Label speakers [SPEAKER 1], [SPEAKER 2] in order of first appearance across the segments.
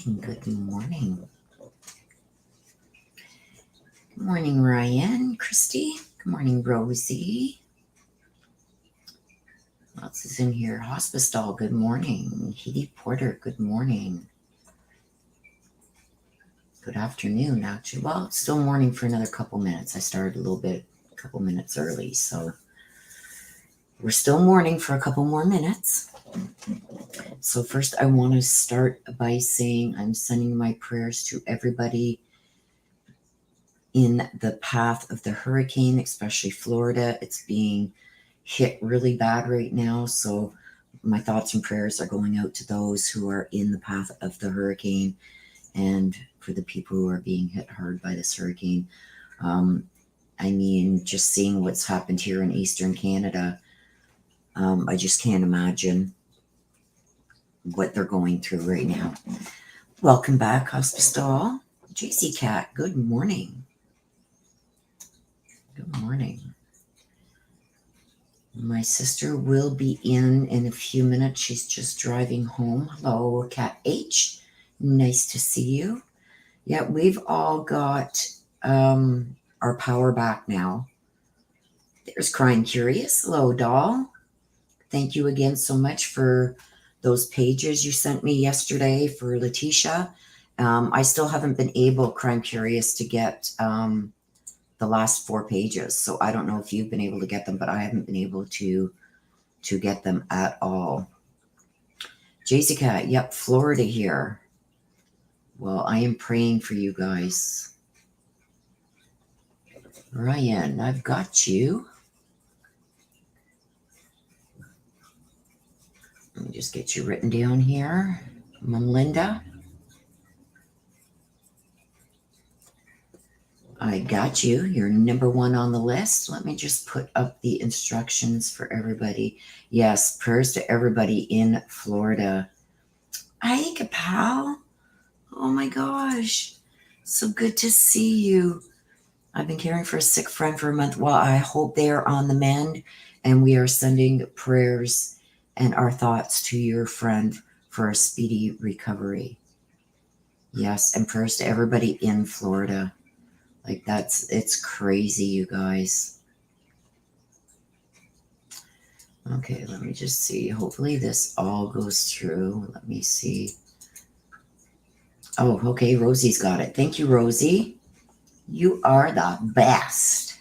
[SPEAKER 1] morning. Good morning. Good morning, Ryan, Christy. Good morning, Rosie. Who else is in here? Hospice Doll, good morning. Heidi Porter, good morning. Good afternoon, actually. Well, it's still morning for another couple minutes. I started a couple minutes early, so we're still morning for a couple more minutes. So first I want to start by saying I'm sending my prayers to everybody in the path of the hurricane, especially Florida. It's being hit really bad right now. So my thoughts and prayers are going out to those who are in the path of the hurricane and for the people who are being hit hard by this hurricane. I mean, just seeing what's happened here in Eastern Canada, I just can't imagine what they're going through right now. Welcome back, Hospice Doll. JC Cat, good morning. Good morning. My sister will be in a few minutes. She's just driving home. Hello, Cat H. Nice to see you. Yeah, we've all got our power back now. There's Crying Curious. Hello, doll. Thank you again so much for those pages you sent me yesterday for Letitia. I still haven't been able, Crying Curious, to get the last 4 pages. So I don't know if you've been able to get them, but I haven't been able to get them at all. Jessica, yep, Florida here. Well, I am praying for you guys. Ryan, I've got you. Let me just get you written down here. Melinda. I got you. You're number 1 on the list. Let me just put up the instructions for everybody. Yes, prayers to everybody in Florida. Hi, Kapow. Oh my gosh. So good to see you. I've been caring for a sick friend for a month. Well, I hope they are on the mend, and we are sending prayers and our thoughts to your friend for a speedy recovery. Yes, and prayers to everybody in Florida. Like it's crazy, you guys. Okay, let me just see. Hopefully this all goes through. Let me see. Oh, okay, Rosie's got it. Thank you, Rosie. You are the best.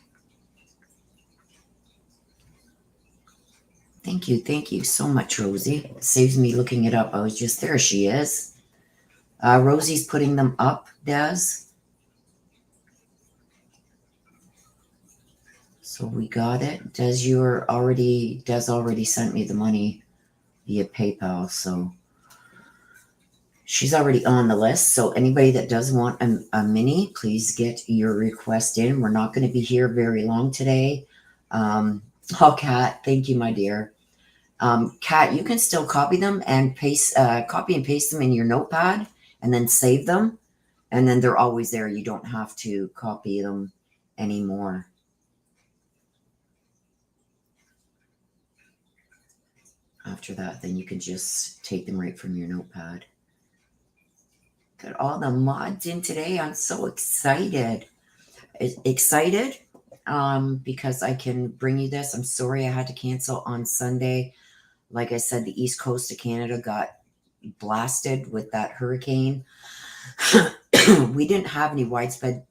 [SPEAKER 1] Thank you so much, Rosie. It saves me looking it up. I was just there. She is. Rosie's putting them up, Des. So we got it. Des already sent me the money via PayPal, so she's already on the list. So anybody that does want a mini, please get your request in. We're not going to be here very long today. Kat, thank you, my dear. Kat, you can still copy them and copy and paste them in your notepad and then save them. And then they're always there. You don't have to copy them anymore. After that, then you can just take them right from your notepad. Got all the mods in today. I'm so excited. Because I can bring you this. I'm sorry I had to cancel on Sunday. Like I said, the east coast of Canada got blasted with that hurricane. We didn't have any widespread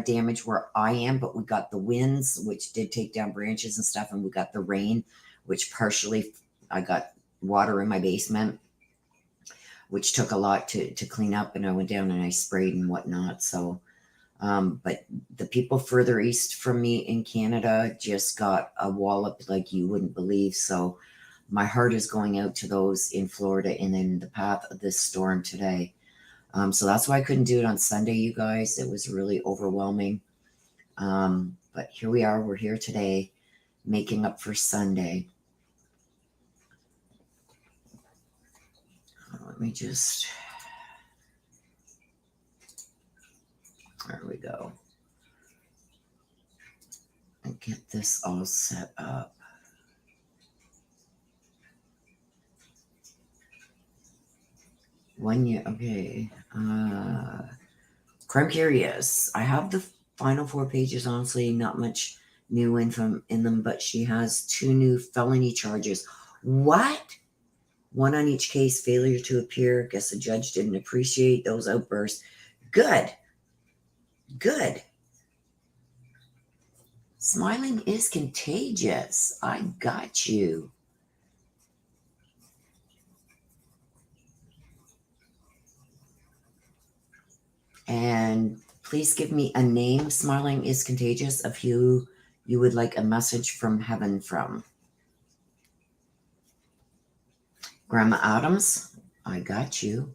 [SPEAKER 1] damage where I am, but we got the winds, which did take down branches and stuff, and we got the rain, which partially I got water in my basement, which took a lot to clean up, and I went down and I sprayed and whatnot. So, but the people further east from me in Canada just got a wallop like you wouldn't believe. So my heart is going out to those in Florida and in the path of this storm today. So that's why I couldn't do it on Sunday, you guys. It was really overwhelming. But here we are. We're here today, making up for Sunday. Let me just... There we go. And get this all set up. 1 year. Okay. Crime Curious. I have the final 4 pages. Honestly, not much new info in them, but she has 2 new felony charges. What? 1 on each case. Failure to appear. Guess the judge didn't appreciate those outbursts. Good. Good. Smiling is contagious. I got you. And please give me a name, Smiling is Contagious, of who you would like a message from heaven from. Grandma Adams, I got you.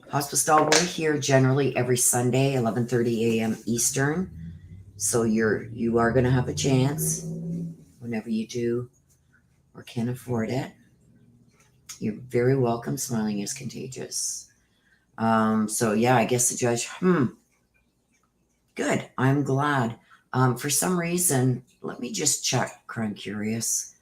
[SPEAKER 1] Hospice Doll, we're here generally every Sunday, 11:30 a.m. Eastern. So you are going to have a chance whenever you do or can afford it. You're very welcome. Smiling is contagious. So yeah, I guess the judge, good. I'm glad. For some reason, let me just check Crime Curious.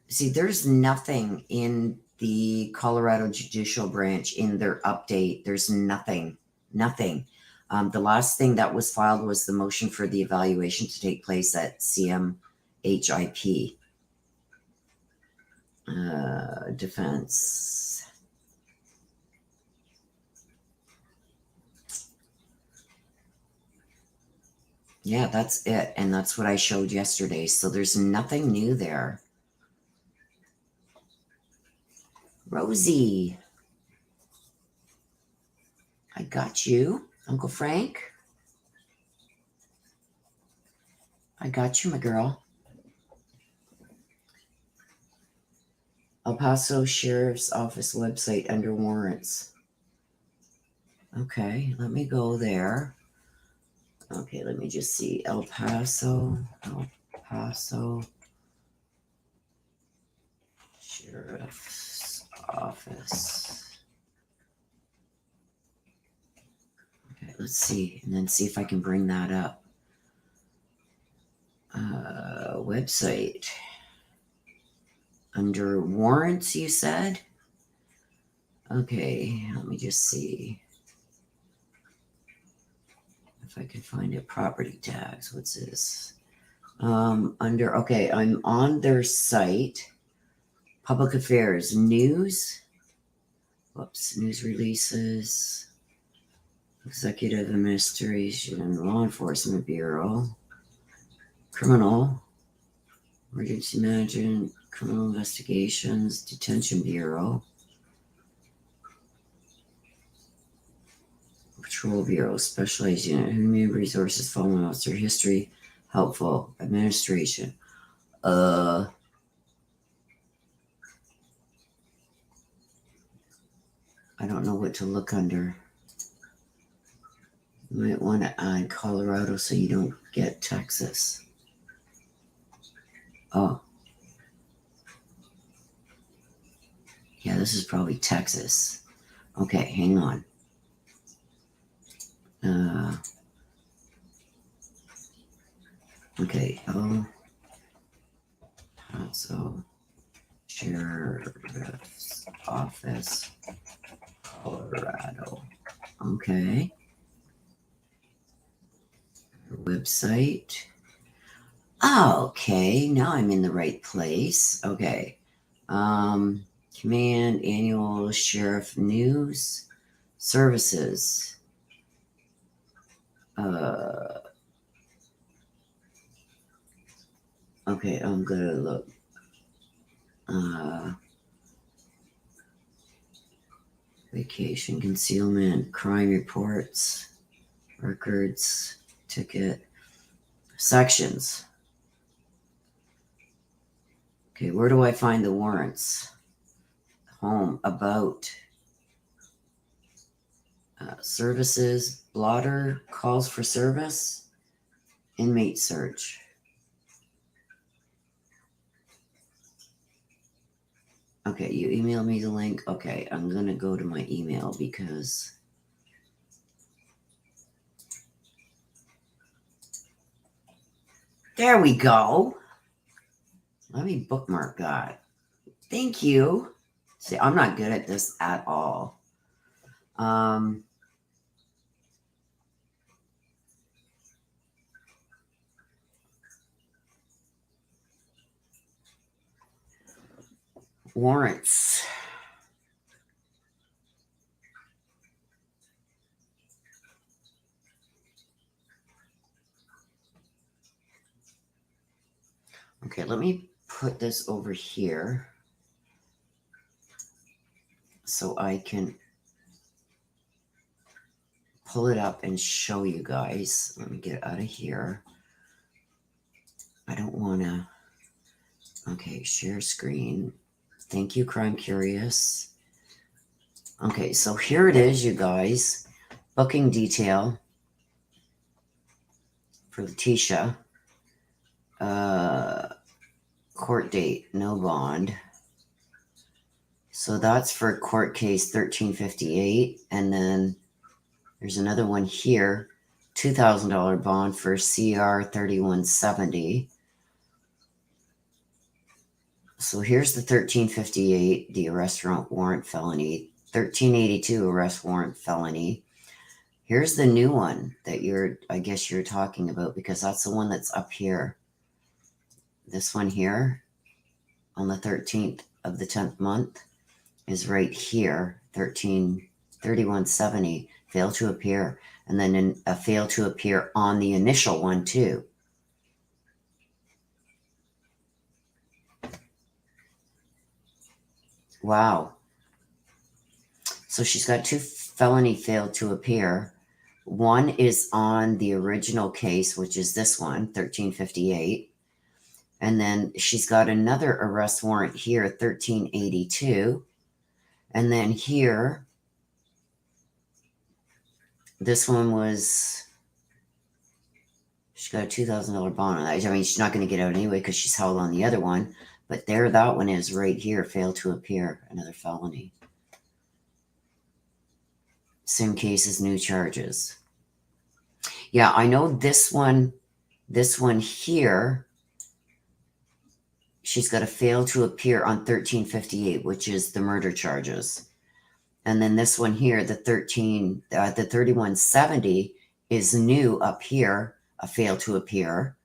[SPEAKER 1] See, there's nothing in the Colorado Judicial Branch in their update. There's nothing. The last thing that was filed was the motion for the evaluation to take place at CMHIP. Defense. Yeah, that's it. And that's what I showed yesterday. So there's nothing new there. Rosie. I got you. Uncle Frank. I got you, my girl. El Paso Sheriff's Office website under warrants. Okay, let me go there. Okay, let me just see. El Paso Sheriff's Office. Okay, let's see. And then see if I can bring that up. Website. Under warrants, you said? Okay, let me just see if I can find it. Property tax. What's this? Okay, I'm on their site. Public affairs, news. Whoops, news releases. Executive Administration and Law Enforcement Bureau. Criminal. Emergency Management. Criminal Investigations. Detention Bureau. Patrol Bureau. Specialized Unit. Human Resources. Following Officer. History. Helpful. Administration. I don't know what to look under. You might want to add Colorado so you don't get Texas. Oh. Yeah, this is probably Texas. Okay, hang on. Okay, so Sheriff's Office, Colorado. Okay. Website. Okay, now I'm in the right place. Okay. Command Annual Sheriff News Services. Okay, I'm gonna look. Vacation, concealment, crime reports, records, ticket, sections. Okay, where do I find the warrants? Home, about, services, blotter, calls for service, inmate search. Okay, you emailed me the link. Okay, I'm going to go to my email because There we go. Let me bookmark that. Thank you. See, I'm not good at this at all. Warrants. Okay, let me put this over here so I can pull it up and show you guys. Let me get out of here. I don't want to. Okay, share screen. Thank you, Crime Curious. Okay, so here it is, you guys. Booking detail for Letitia. Court date, no bond. So that's for court case 1358. And then there's another one here, $2,000 bond for CR 3170. So here's the 1358, the arrest warrant felony, 1382 arrest warrant felony. Here's the new one that I guess you're talking about, because that's the one that's up here. This one here on the 13th of the 10th month is right here, 3170, fail to appear. And then a fail to appear on the initial one too. Wow. So she's got 2 felony failed to appear. One is on the original case, which is this one, 1358. And then she's got another arrest warrant here, 1382. And then here, this one was, she got a $2,000 bond on that. I mean, she's not going to get out anyway because she's held on the other one. But there, that one is right here, failed to appear, another felony. Same cases, new charges. Yeah, I know this one here, she's got a fail to appear on 1358, which is the murder charges. And then this one here, the 3170 is new up here, a fail to appear.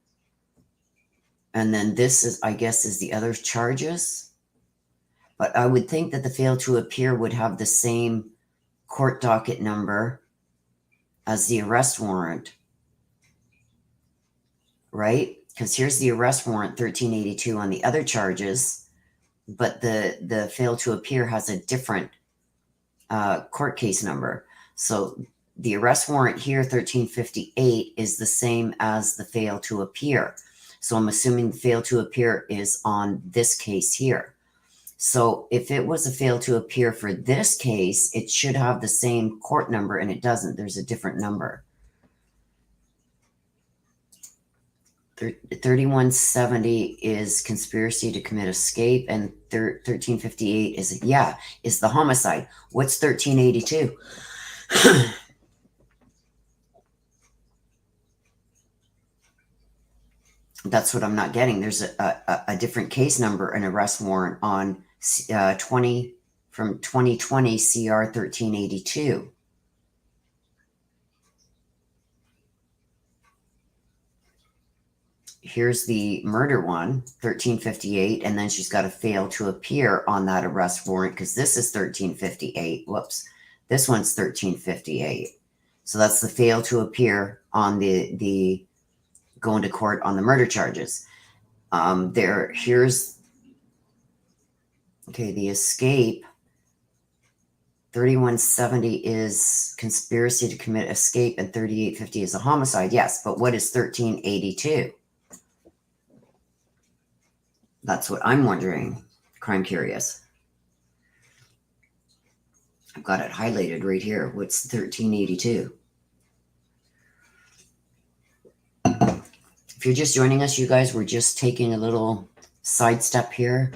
[SPEAKER 1] And then this is, I guess, is the other charges. But I would think that the fail to appear would have the same court docket number as the arrest warrant, right? Because here's the arrest warrant, 1382 on the other charges, but the fail to appear has a different court case number. So the arrest warrant here, 1358, is the same as the fail to appear. So I'm assuming the fail to appear is on this case here. So if it was a fail to appear for this case, it should have the same court number, and it doesn't. There's a different number. 3170 is conspiracy to commit escape, and 1358 is the homicide. What's 1382? That's what I'm not getting. There's a different case number, an arrest warrant on 20 from 2020 CR 1382. Here's the murder one, 1358, and then she's got a fail to appear on that arrest warrant because this is 1358. Whoops. This one's 1358. So that's the fail to appear on the going to court on the murder charges. Here's the escape. 3170 is conspiracy to commit escape, and 3850 is a homicide. Yes, but what is 1382? That's what I'm wondering. Crime Curious. I've got it highlighted right here. What's 1382? If you're just joining us, you guys, we're just taking a little sidestep here.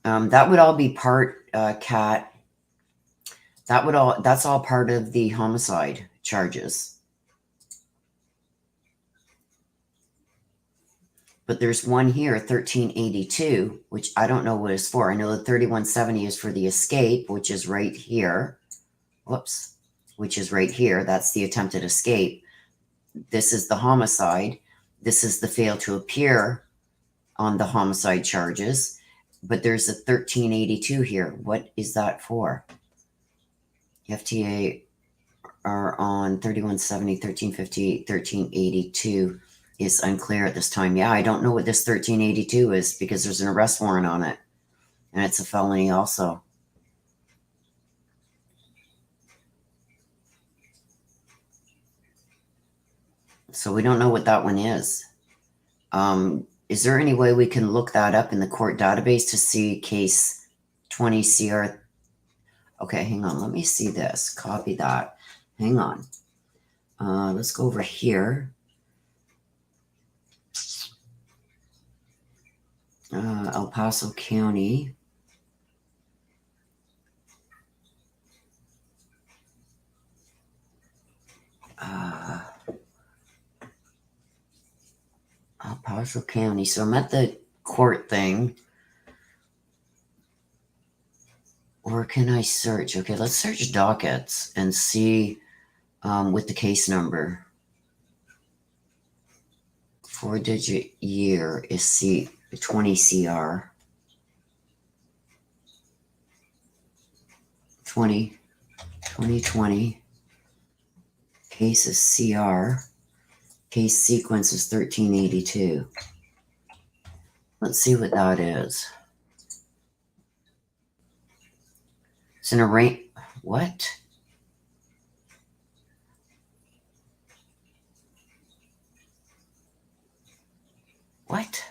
[SPEAKER 1] That would all be part, Kat. That's all part of the homicide charges. But there's one here, 1382, which I don't know what it's for. I know the 3170 is for the escape, which is right here. Whoops. Which is right here. That's the attempted escape. This is the homicide. This is the fail to appear on the homicide charges. But there's a 1382 here. What is that for? FTA are on 3170, 1350, 1382 is unclear at this time. Yeah, I don't know what this 1382 is because there's an arrest warrant on it. And it's a felony also. So we don't know what that one is. Is there any way we can look that up in the court database to see case 20 CR? Okay, hang on. Let me see this. Copy that. Hang on. Let's go over here. El Paso County. El Paso County. So I'm at the court thing. Or can I search? Okay, let's search dockets and see with the case number. 4-digit year is 20 CR. 2020. Case is CR. Case sequence is 1382. Let's see what that is. It's an arraign. What? What?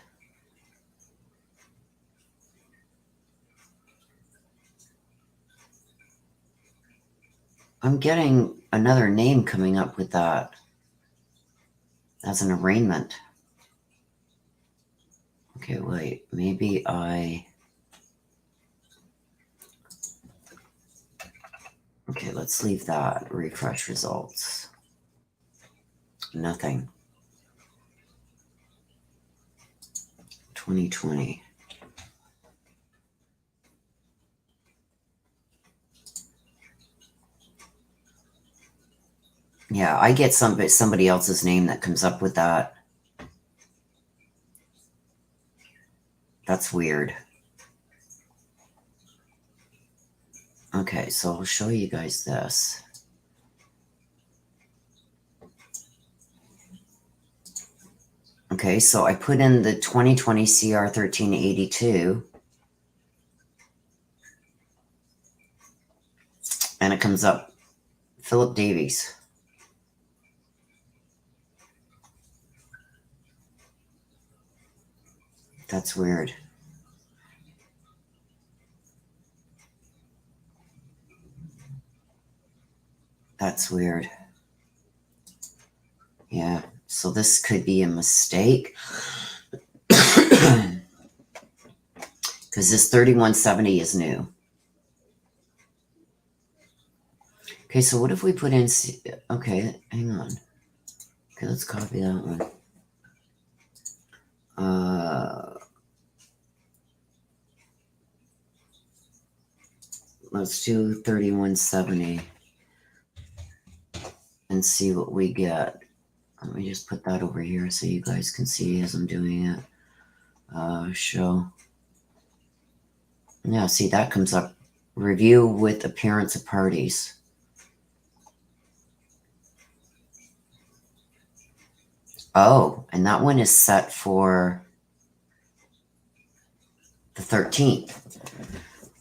[SPEAKER 1] I'm getting another name coming up with that as an arraignment. Okay, wait. Maybe Okay, let's leave that. Refresh results. Nothing. 2020. Yeah, I get somebody else's name that comes up with that. That's weird. Okay, so I'll show you guys this. Okay, so I put in the 2020 CR 1382. And it comes up Philip Davies. That's weird. That's weird. Yeah, so this could be a mistake. Because this 3170 is new. Okay, so what if we put in... Okay, hang on. Okay, let's copy that one. Let's do 3170 and see what we get. Let me just put that over here so you guys can see as I'm doing it. Show. Yeah, see, that comes up. Review with appearance of parties. Oh, and that one is set for the 13th.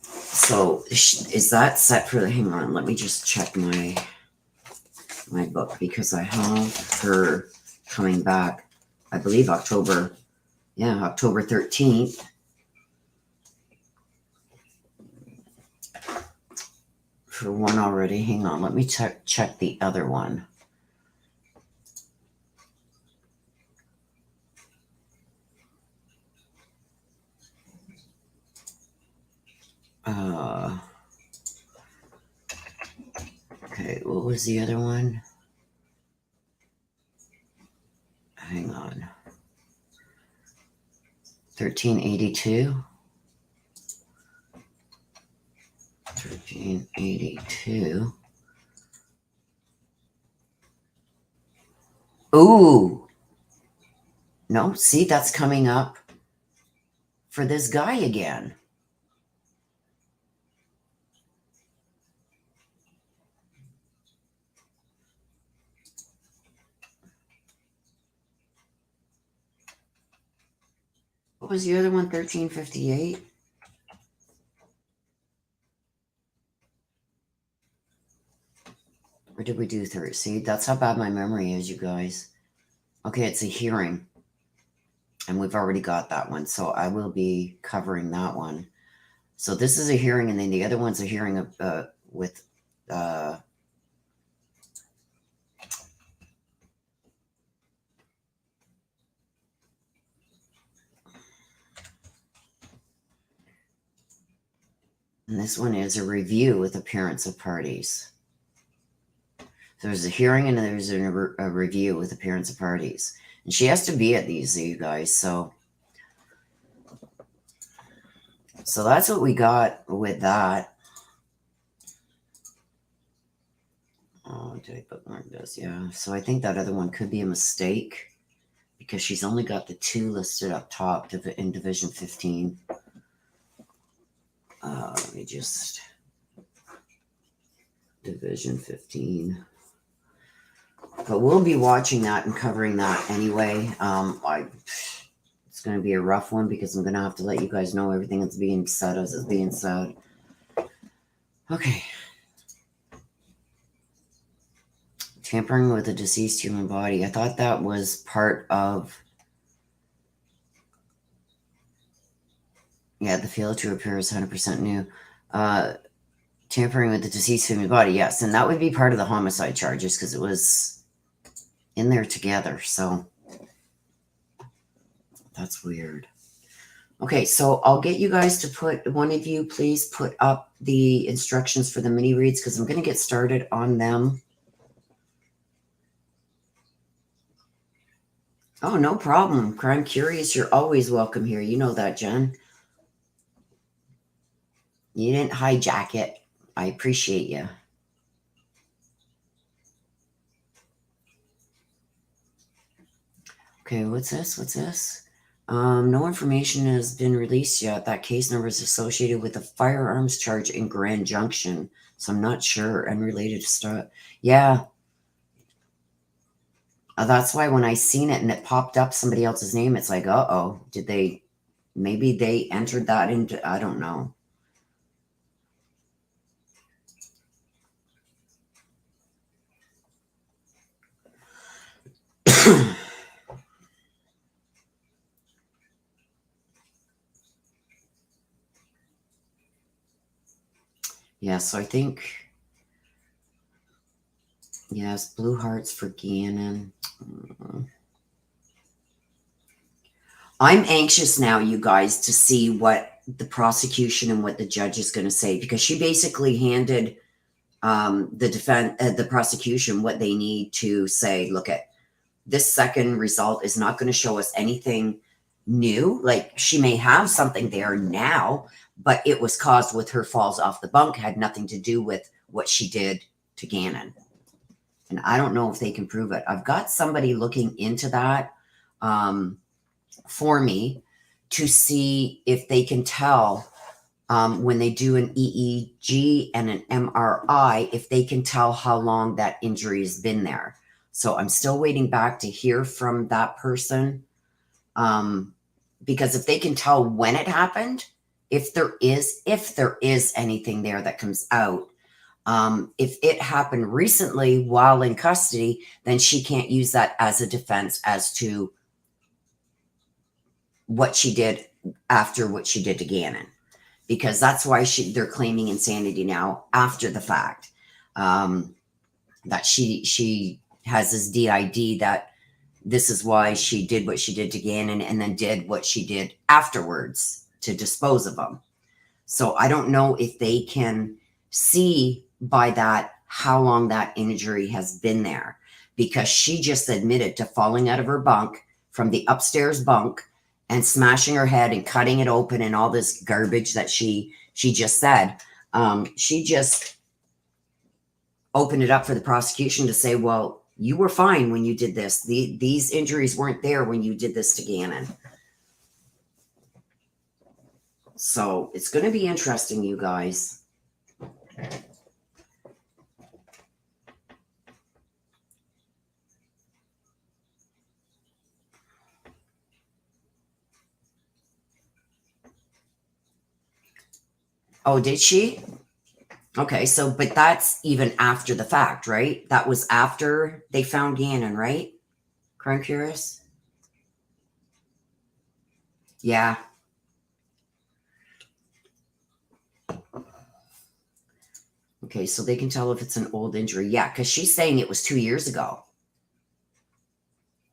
[SPEAKER 1] So is that set for the... Hang on, let me just check my book because I have her coming back, I believe October 13th. For one already. Hang on, let me check the other one. Okay, what was the other one? Hang on. 1382. 1382. Ooh. No, see, that's coming up for this guy again. What was the other one? 1358? Or did we do 30? See, that's how bad my memory is, you guys. Okay, it's a hearing. And we've already got that one. So I will be covering that one. So this is a hearing, and then the other one's a hearing of, with... and this one is a review with appearance of parties. So there's a hearing and there's a review with appearance of parties. And she has to be at these, you guys. So that's what we got with that. Oh, did I bookmark this? Yeah. So I think that other one could be a mistake because she's only got the 2 listed up top in Division 15. Let me just... Division 15. But we'll be watching that and covering that anyway. It's going to be a rough one because I'm going to have to let you guys know everything that's being said as it's being said. Okay. Tampering with a deceased human body. I thought that was part of... Yeah, the failure to appear is 100% new. Tampering with the deceased human body, yes. And that would be part of the homicide charges because it was in there together. So that's weird. Okay, so I'll get you guys to put... One of you, please put up the instructions for the mini reads because I'm going to get started on them. Oh, no problem. Crime Curious, you're always welcome here. You know that, Jen. You didn't hijack it. I appreciate you. Okay, what's this? What's this? No information has been released yet. That case number is associated with a firearms charge in Grand Junction. So I'm not sure. And related to stuff. Yeah. That's why when I seen it and it popped up somebody else's name, it's like, uh-oh. Did they... Maybe they entered that into... I don't know. Yeah, so I think... Yes, blue hearts for Gannon. I'm anxious now, you guys, to see what the prosecution and what the judge is going to say, because she basically handed the prosecution what they need to say. Look, at this second result is not going to show us anything new. Like, she may have something there now, but it was caused with her falls off the bunk, had nothing to do with what she did to Gannon. And I don't know if they can prove it. I've got somebody looking into that for me to see if they can tell when they do an EEG and an MRI, if they can tell how long that injury has been there. So I'm still waiting back to hear from that person. Because if they can tell when it happened, if there is anything there that comes out, if it happened recently while in custody, then she can't use that as a defense as to what she did after what she did to Gannon, because that's why they're claiming insanity now after the fact, that she has this DID that this is why she did what she did to Gannon and then did what she did afterwards to dispose of them. So I don't know if they can see by that how long that injury has been there, because she just admitted to falling out of her bunk from the upstairs bunk and smashing her head and cutting it open and all this garbage that she just said. She just opened it up for the prosecution to say, well, you were fine when you did this. These injuries weren't there when you did this to Gannon. So it's going to be interesting, you guys. Oh, did she? Okay, so, but that's even after the fact, right? That was after they found Gannon, right? Crime Curious? Yeah. Okay, so they can tell if it's an old injury. Yeah, because she's saying it was 2 years ago.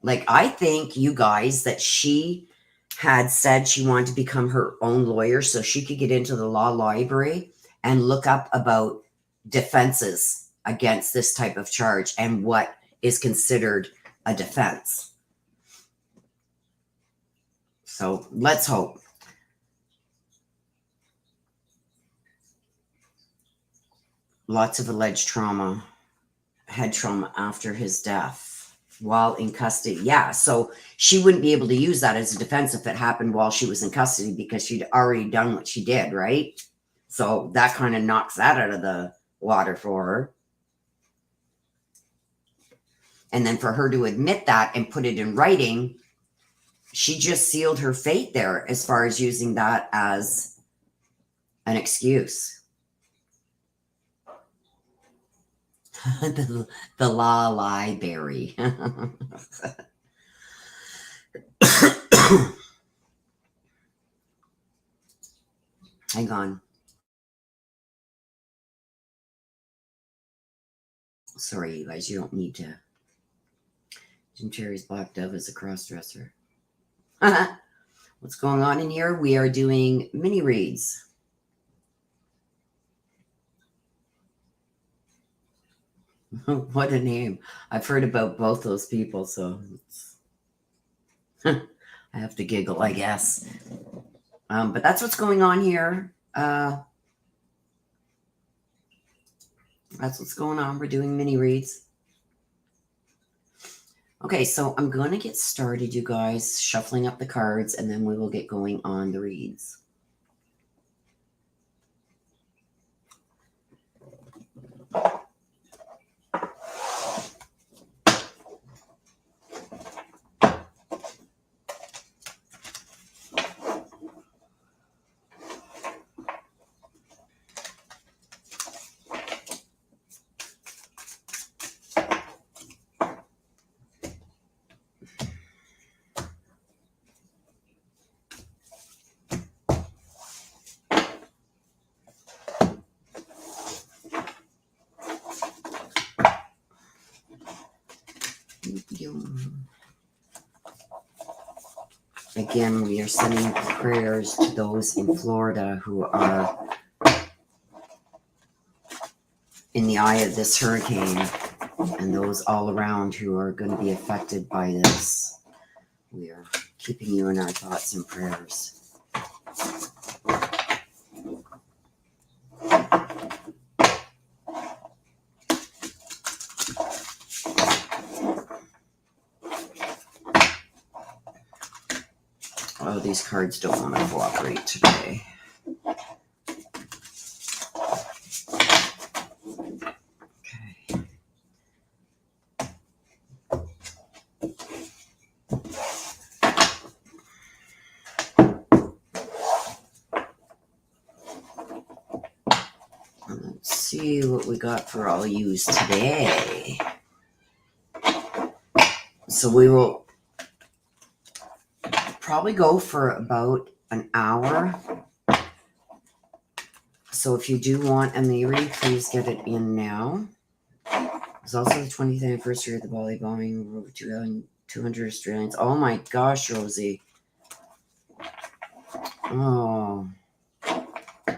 [SPEAKER 1] Like, I think, you guys, that she had said she wanted to become her own lawyer so she could get into the law library and look up about defenses against this type of charge and what is considered a defense. So let's hope. Lots of alleged trauma, head trauma after his death while in custody. Yeah, so she wouldn't be able to use that as a defense if it happened while she was in custody because she'd already done what she did, right? So that kind of knocks that out of the water for her. And then for her to admit that and put it in writing, she just sealed her fate there as far as using that as an excuse. the law library. Hang on. Sorry, you guys, you don't need to. Jim Cherry's Black Dove is a cross-dresser. What's going on in here? We are doing mini reads. What a name. I've heard about both those people, so I have to giggle, I guess. But that's what's going on here. That's what's going on. We're doing mini reads. Okay, so I'm going to get started, you guys, shuffling up the cards, and then we will get going on the reads. Again, we are sending prayers to those in Florida who are in the eye of this hurricane and those all around who are going to be affected by this. We are keeping you in our thoughts and prayers. Oh, these cards don't want to cooperate today. Okay. Let's see what we got for all yous today. So we will probably go for about an hour. So if you do want a Mary, please get it in now. It's also the 20th anniversary of the Bali bombing, over 200 Australians. Oh my gosh, Rosie. Oh,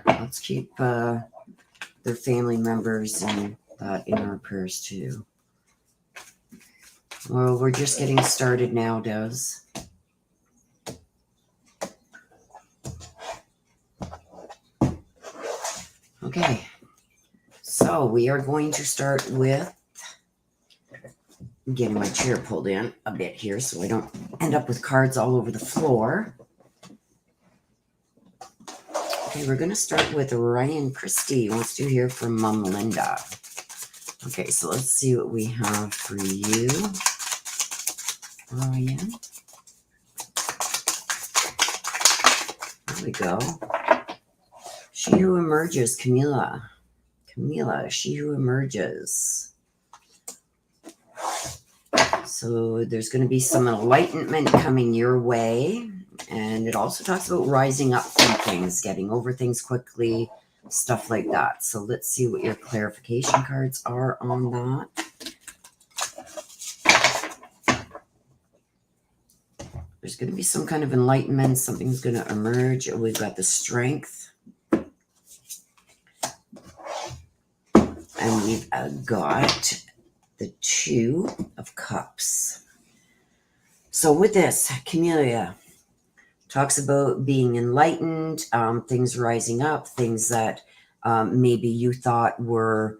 [SPEAKER 1] let's keep their family members and that in our prayers too. Well, we're just getting started now, Des. we are going to start with getting my chair pulled in a bit here so I don't end up with cards all over the floor. Okay, we're going to start with Ryan Christie. Wants to hear from Mom Linda. Okay, so let's see what we have for you, Ryan. There we go. She Who Emerges, Camila. Camila, She Who Emerges. So there's going to be some enlightenment coming your way. And it also talks about rising up from things, getting over things quickly, stuff like that. So let's see what your clarification cards are on that. There's going to be some kind of enlightenment. Something's going to emerge. We've got the Strength. And we've got the Two of Cups. So with this, Camellia talks about being enlightened, things rising up, things that maybe you thought were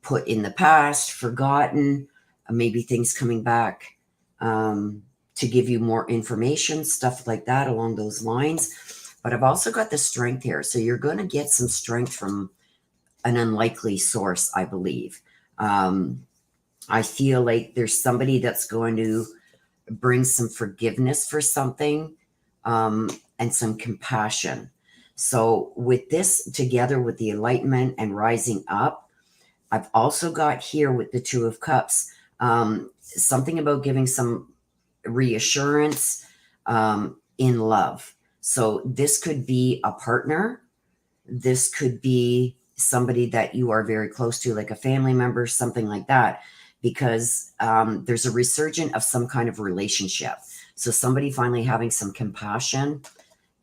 [SPEAKER 1] put in the past, forgotten, maybe things coming back to give you more information, stuff like that along those lines. But I've also got the Strength here. So you're going to get some strength from an unlikely source, I believe. I feel like there's somebody that's going to bring some forgiveness for something and some compassion. So with this together with the enlightenment and rising up, I've also got here with the Two of Cups, something about giving some reassurance in love. So this could be a partner. This could be somebody that you are very close to, like a family member, something like that, because there's a resurgence of some kind of relationship. So somebody finally having some compassion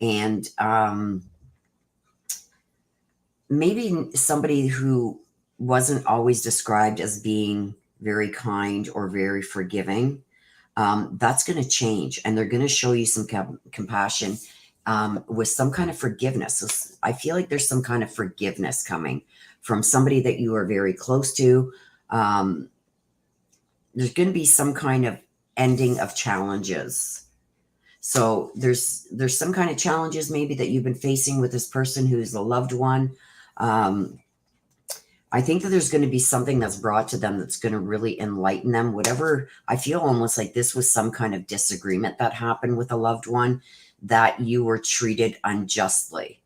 [SPEAKER 1] and maybe somebody who wasn't always described as being very kind or very forgiving. That's going to change, and they're going to show you some compassion with some kind of forgiveness. So I feel like there's some kind of forgiveness coming from somebody that you are very close to. There's going to be some kind of ending of challenges. So there's some kind of challenges maybe that you've been facing with this person who's a loved one. I think that there's going to be something that's brought to them that's going to really enlighten them. Whatever, I feel almost like this was some kind of disagreement that happened with a loved one, that you were treated unjustly.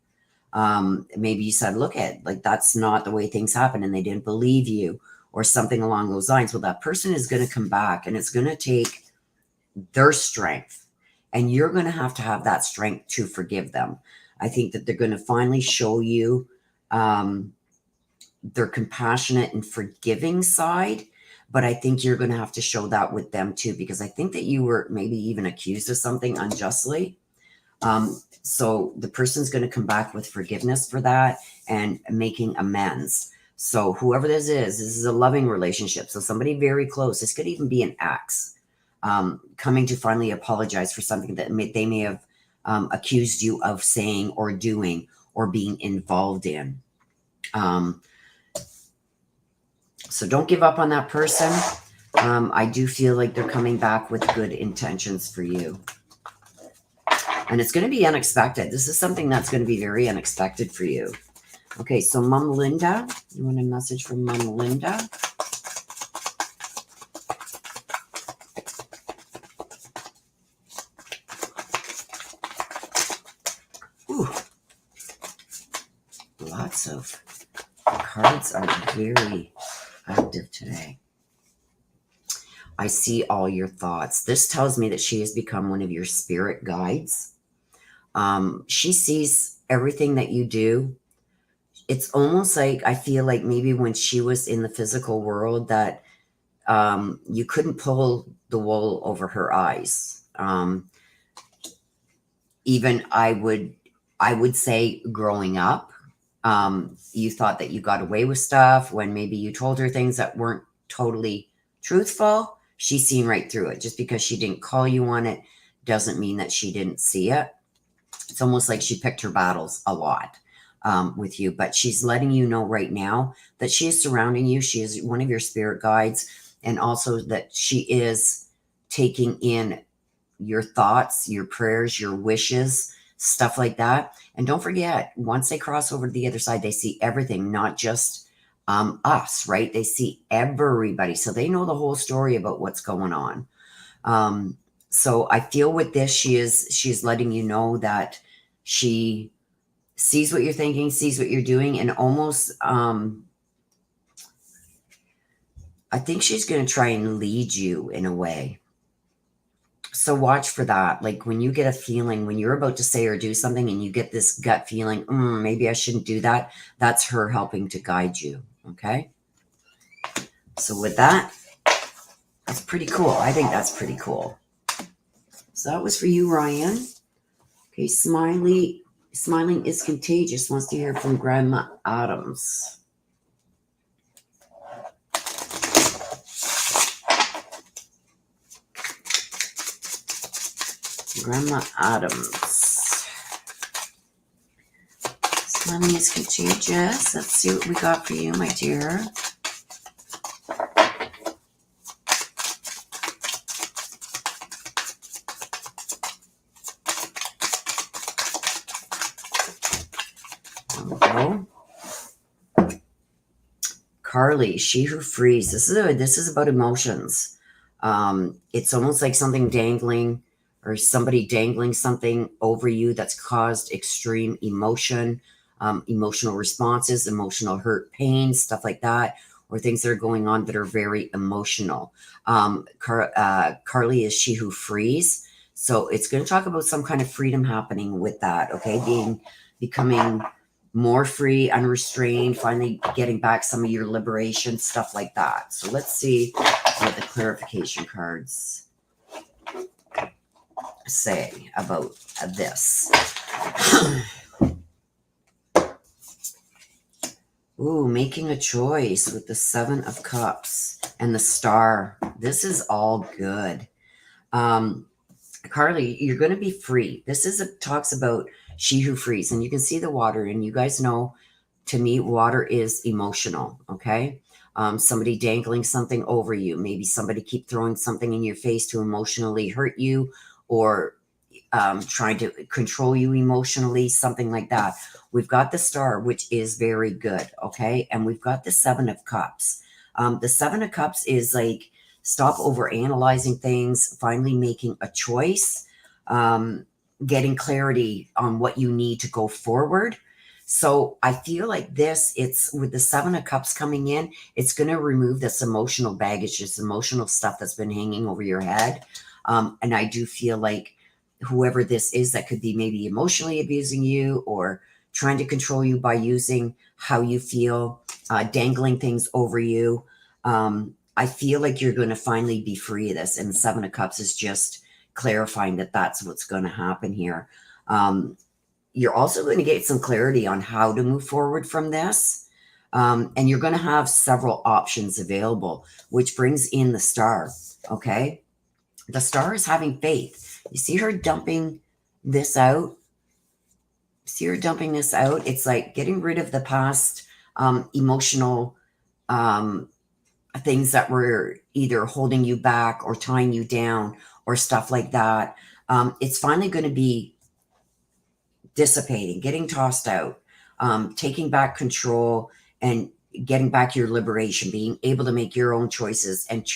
[SPEAKER 1] Maybe you said, look at, like, that's not the way things happen, and they didn't believe you or something along those lines. Well, that person is going to come back, and it's going to take their strength, and you're going to have that strength to forgive them. I think that they're going to finally show you their compassionate and forgiving side, but I think you're going to have to show that with them too, because I think that you were maybe even accused of something unjustly. So the person's going to come back with forgiveness for that and making amends. So whoever this is a loving relationship. So somebody very close. This could even be an ex coming to finally apologize for something that they may have accused you of saying or doing or being involved in. So don't give up on that person. I do feel like they're coming back with good intentions for you. And it's going to be unexpected. This is something that's going to be very unexpected for you. Okay, so Mom Linda, you want a message from Mom Linda? Ooh, lots of cards are very active today. I see all your thoughts. This tells me that she has become one of your spirit guides. She sees everything that you do. It's almost like, I feel like maybe when she was in the physical world that you couldn't pull the wool over her eyes. Even I would say growing up, you thought that you got away with stuff when maybe you told her things that weren't totally truthful. She's seen right through it. Just because she didn't call you on it doesn't mean that she didn't see it. It's almost like she picked her battles a lot. with you, but she's letting you know right now that she is surrounding you. She is one of your spirit guides, and also that she is taking in your thoughts, your prayers, your wishes, stuff like that. And don't forget, once they cross over to the other side, they see everything, not just us, right? They see everybody. So they know the whole story about what's going on. So I feel with this, she's letting you know that she sees what you're thinking, sees what you're doing, and almost, I think she's going to try and lead you in a way. So watch for that. Like when you get a feeling, when you're about to say or do something and you get this gut feeling, maybe I shouldn't do that. That's her helping to guide you. Okay. So with that, that's pretty cool. I think that's pretty cool. So that was for you, Ryan. Okay. Smiling is contagious. Wants to hear from Grandma Adams. Grandma Adams. Smiling is contagious. Let's see what we got for you, my dear. There we go. Carly, she who frees. This is about emotions. It's almost like something dangling, or somebody dangling something over you that's caused extreme emotion, emotional responses, emotional hurt, pain, stuff like that, or things that are going on that are very emotional. Carly is she who frees. So it's going to talk about some kind of freedom happening with that. Okay. Becoming more free, unrestrained, finally getting back some of your liberation, stuff like that. So let's see what the clarification cards say about this. Ooh, making a choice with the Seven of Cups and the Star. This is all good. Carly, you're going to be free. Talks about she who frees, and you can see the water, and you guys know, to me, water is emotional. Okay. Somebody dangling something over you. Maybe somebody keep throwing something in your face to emotionally hurt you, or trying to control you emotionally, something like that. We've got the Star, which is very good. Okay. And we've got the Seven of Cups. The Seven of Cups is like, stop over analyzing things, finally making a choice, getting clarity on what you need to go forward. So I feel like it's with the Seven of Cups coming in, it's going to remove this emotional baggage, this emotional stuff that's been hanging over your head. And I do feel like whoever this is that could be maybe emotionally abusing you or trying to control you by using how you feel, dangling things over you. I feel like you're going to finally be free of this. And the Seven of Cups is just clarifying that that's what's going to happen here. You're also going to get some clarity on how to move forward from this. And you're going to have several options available, which brings in the Star. Okay. The Star is having faith. You see her dumping this out? It's like getting rid of the past emotional things that were either holding you back or tying you down or stuff like that. It's finally going to be dissipating, getting tossed out, taking back control and getting back your liberation, being able to make your own choices and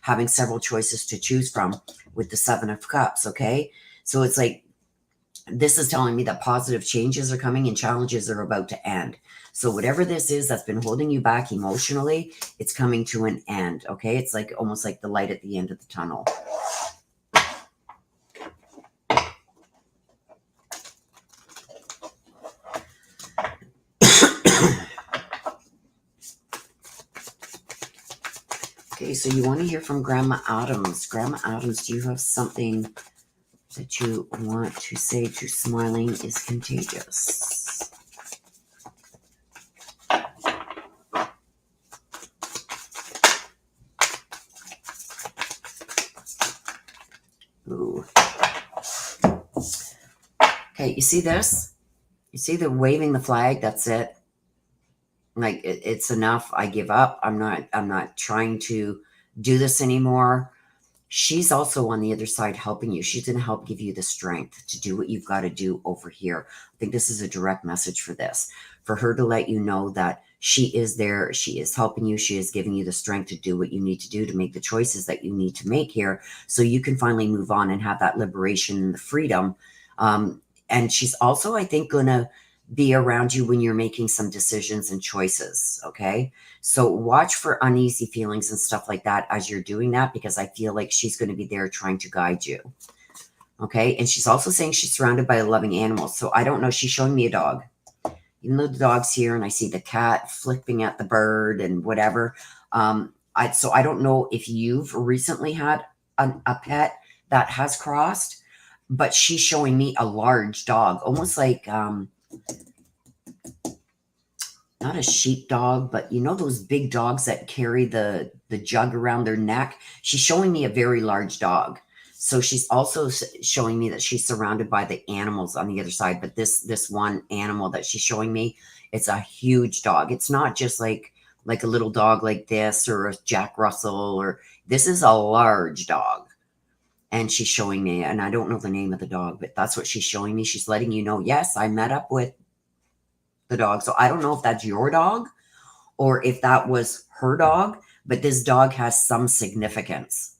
[SPEAKER 1] having several choices to choose from with the Seven of Cups. Okay. So it's like, this is telling me that positive changes are coming and challenges are about to end. So whatever this is that's been holding you back emotionally, it's coming to an end. Okay. It's like almost like the light at the end of the tunnel. Okay. So you want to hear from Grandma Adams. Grandma Adams, do you have something that you want to say to Smiling is Contagious? Ooh. Okay, you see this? You see the waving the flag? That's it. Like it's enough. I give up. I'm not trying to do this anymore. She's also on the other side helping you. She's going to help give you the strength to do what you've got to do over here. I think this is a direct message for this, for her to let you know that she is there. She is helping you. She is giving you the strength to do what you need to do to make the choices that you need to make here so you can finally move on and have that liberation and the freedom. And she's also, I think, going to be around you when you're making some decisions and choices. Okay. So watch for uneasy feelings and stuff like that as you're doing that, because I feel like she's going to be there trying to guide you. Okay. And she's also saying she's surrounded by loving animals. So I don't know. She's showing me a dog. Even though the dog's here and I see the cat flipping at the bird and whatever. So I don't know if you've recently had a pet that has crossed, but she's showing me a large dog, almost like, not a sheep dog, but you know those big dogs that carry the jug around their neck? She's showing me a very large dog. So she's also showing me that she's surrounded by the animals on the other side. But this one animal that she's showing me, it's a huge dog. It's not just like a little dog like this or a Jack Russell, or this is a large dog. And she's showing me, and I don't know the name of the dog, but that's what she's showing me. She's letting you know, yes, I met up with the dog. So I don't know if that's your dog or if that was her dog, but this dog has some significance.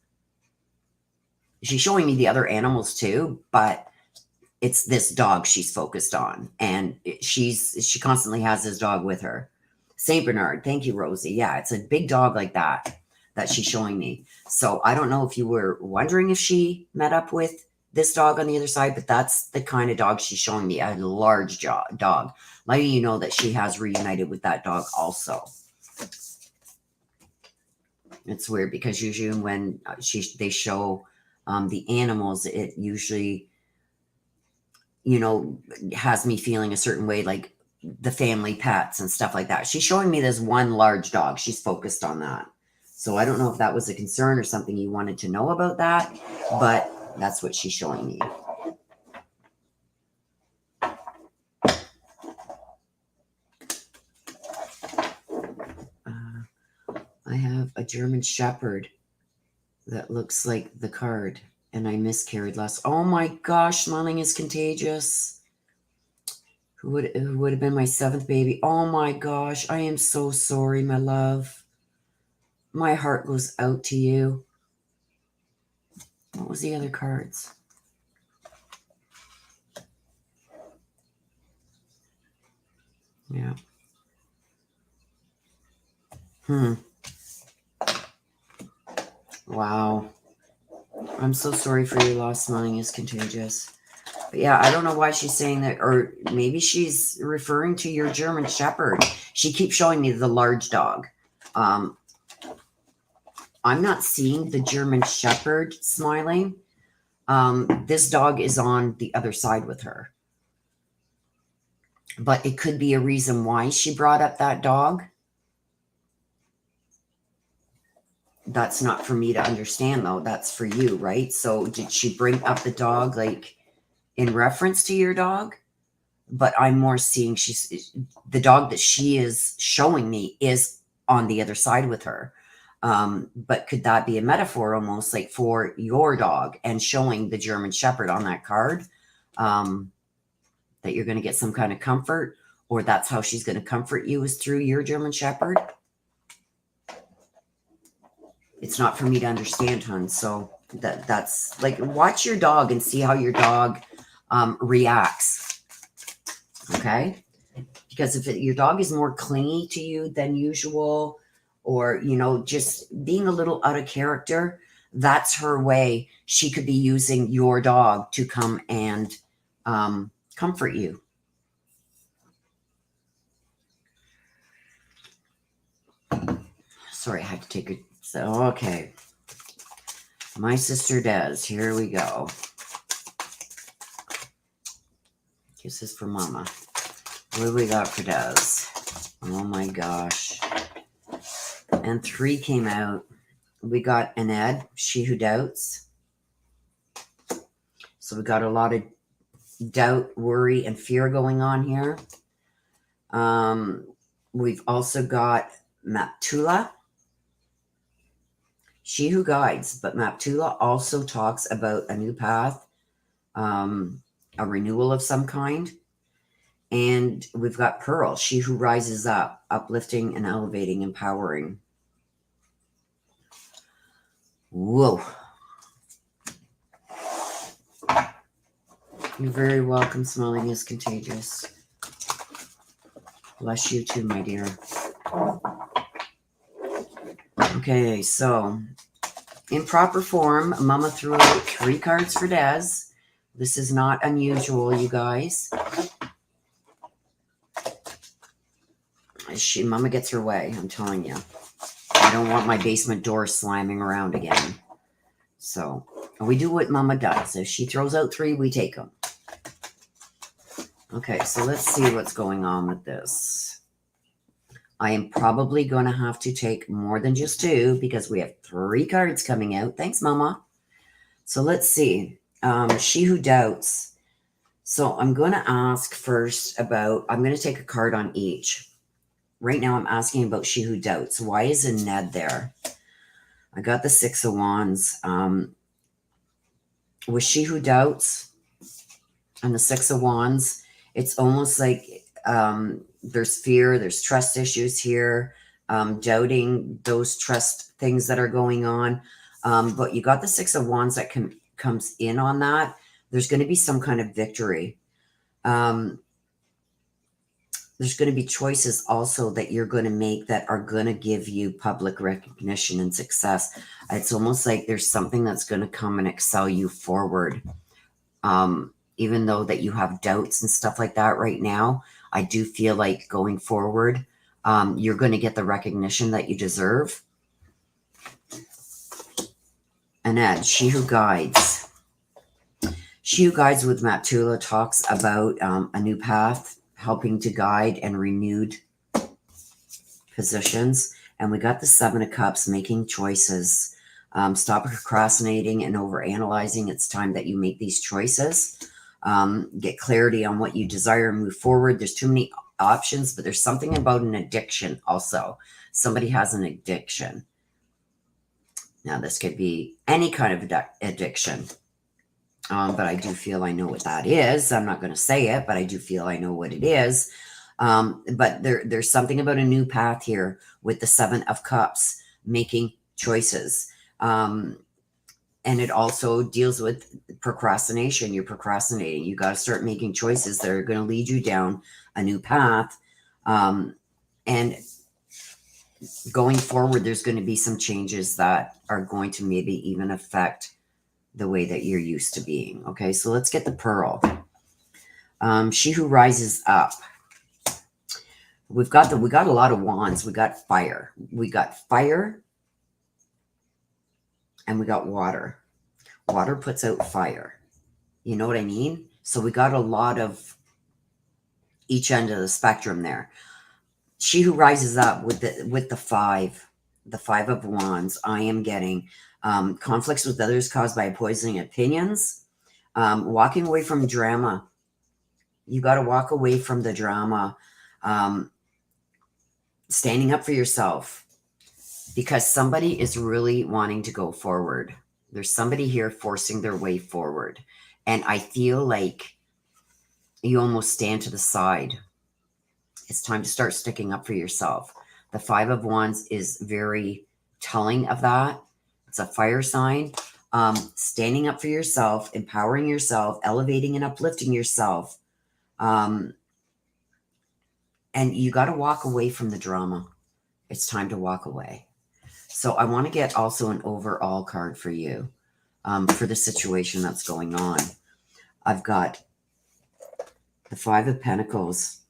[SPEAKER 1] She's showing me the other animals too, but it's this dog she's focused on, and she constantly has this dog with her. Saint Bernard. Thank you, Rosie. Yeah, it's a big dog like that she's showing me. So I don't know if you were wondering if she met up with this dog on the other side, but that's the kind of dog she's showing me, a large dog, letting you know that she has reunited with that dog also. It's weird because usually when they show the animals, it usually, has me feeling a certain way, like the family pets and stuff like that. She's showing me this one large dog. She's focused on that. So I don't know if that was a concern or something you wanted to know about that, but that's what she's showing me. I have a German Shepherd that looks like the card, and I miscarried last. Oh my gosh, smiling is contagious. Who would have been my 7th baby? Oh my gosh, I am so sorry, my love. My heart goes out to you. What was the other cards? Yeah. Wow. I'm so sorry for your loss. Smiling is contagious. But yeah, I don't know why she's saying that, or maybe she's referring to your German Shepherd. She keeps showing me the large dog. I'm not seeing the German Shepherd smiling. This dog is on the other side with her. But it could be a reason why she brought up that dog. That's not for me to understand, though. That's for you, right? So did she bring up the dog like in reference to your dog? But I'm more seeing the dog that she is showing me is on the other side with her. But could that be a metaphor almost like for your dog and showing the German Shepherd on that card? That you're going to get some kind of comfort, or that's how she's going to comfort you is through your German Shepherd. It's not for me to understand, hon. So that's like, watch your dog and see how your dog reacts. Okay. Because if your dog is more clingy to you than usual, or, just being a little out of character, that's her way. She could be using your dog to come and comfort you. Sorry, I had to take it. So, okay. My sister Des. Here we go. Kisses for Mama. What do we got for Des? Oh my gosh. And 3 came out. We got an Ed, She Who Doubts. So we got a lot of doubt, worry, and fear going on here. We've also got Maptula, she who guides, but Maptula also talks about a new path, a renewal of some kind. And we've got Pearl, she who rises up, uplifting and elevating, empowering. Whoa. You're very welcome. Smelling is contagious. Bless you too, my dear. Okay, so in proper form, Mama threw out 3 cards for Des. This is not unusual, you guys. Mama gets her way, I'm telling you. I don't want my basement door slamming around again. So we do what Mama does. If she throws out 3, we take them. Okay, so let's see what's going on with this. I am probably going to have to take more than just 2 because we have 3 cards coming out. Thanks, Mama. So let's see. She who doubts. So I'm going to ask first about, I'm going to take a card on each. Right now I'm asking about she who doubts. Why is a Ned there? I got the 6 of Wands. With she who doubts and the 6 of Wands, it's almost like there's fear, there's trust issues here, doubting those trust things that are going on. But you got the 6 of Wands that comes in on that. There's going to be some kind of victory. There's going to be choices also that you're going to make that are going to give you public recognition and success. It's almost like there's something that's going to come and excel you forward. Even though that you have doubts and stuff like that right now, I do feel like going forward, you're going to get the recognition that you deserve. And Ed, she who guides. She who guides with Maptula talks about a new path, helping to guide and renewed positions. And we got the 7 of Cups, making choices. Stop procrastinating and overanalyzing. It's time that you make these choices. Get clarity on what you desire and move forward. There's too many options, but there's something about an addiction also. Somebody has an addiction. Now, this could be any kind of addiction. But I do feel I know what that is. I'm not going to say it, but I do feel I know what it is. But there's something about a new path here with the 7 of Cups, making choices. And it also deals with procrastination. You're procrastinating. You got to start making choices that are going to lead you down a new path. And going forward, there's going to be some changes that are going to maybe even affect the way that you're used to being. Okay, so let's get the Pearl. She who rises up. We got a lot of wands. We got fire. We got fire. And we got water. Water puts out fire. You know what I mean? So we got a lot of each end of the spectrum there. She who rises up with the 5 of Wands, I am getting conflicts with others caused by opposing opinions. Walking away from drama. You got to walk away from the drama. Standing up for yourself. Because somebody is really wanting to go forward. There's somebody here forcing their way forward. And I feel like you almost stand to the side. It's time to start sticking up for yourself. The 5 of Wands is very telling of that. It's a fire sign. Standing up for yourself, empowering yourself, elevating and uplifting yourself. And you got to walk away from the drama. It's time to walk away. So I want to get also an overall card for you for the situation that's going on. I've got the 5 of Pentacles.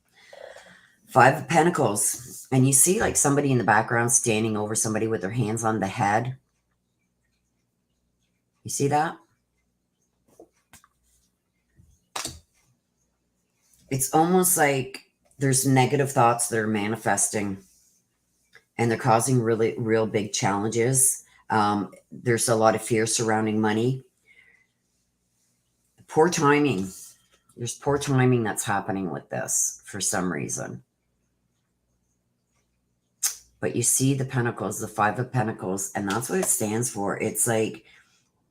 [SPEAKER 1] 5 of Pentacles. And you see like somebody in the background standing over somebody with their hands on the head. You see that? It's almost like there's negative thoughts that are manifesting and they're causing real big challenges. There's a lot of fear surrounding money. Poor timing. There's poor timing that's happening with this for some reason. But you see the Pentacles, the Five of Pentacles, and that's what it stands for. It's like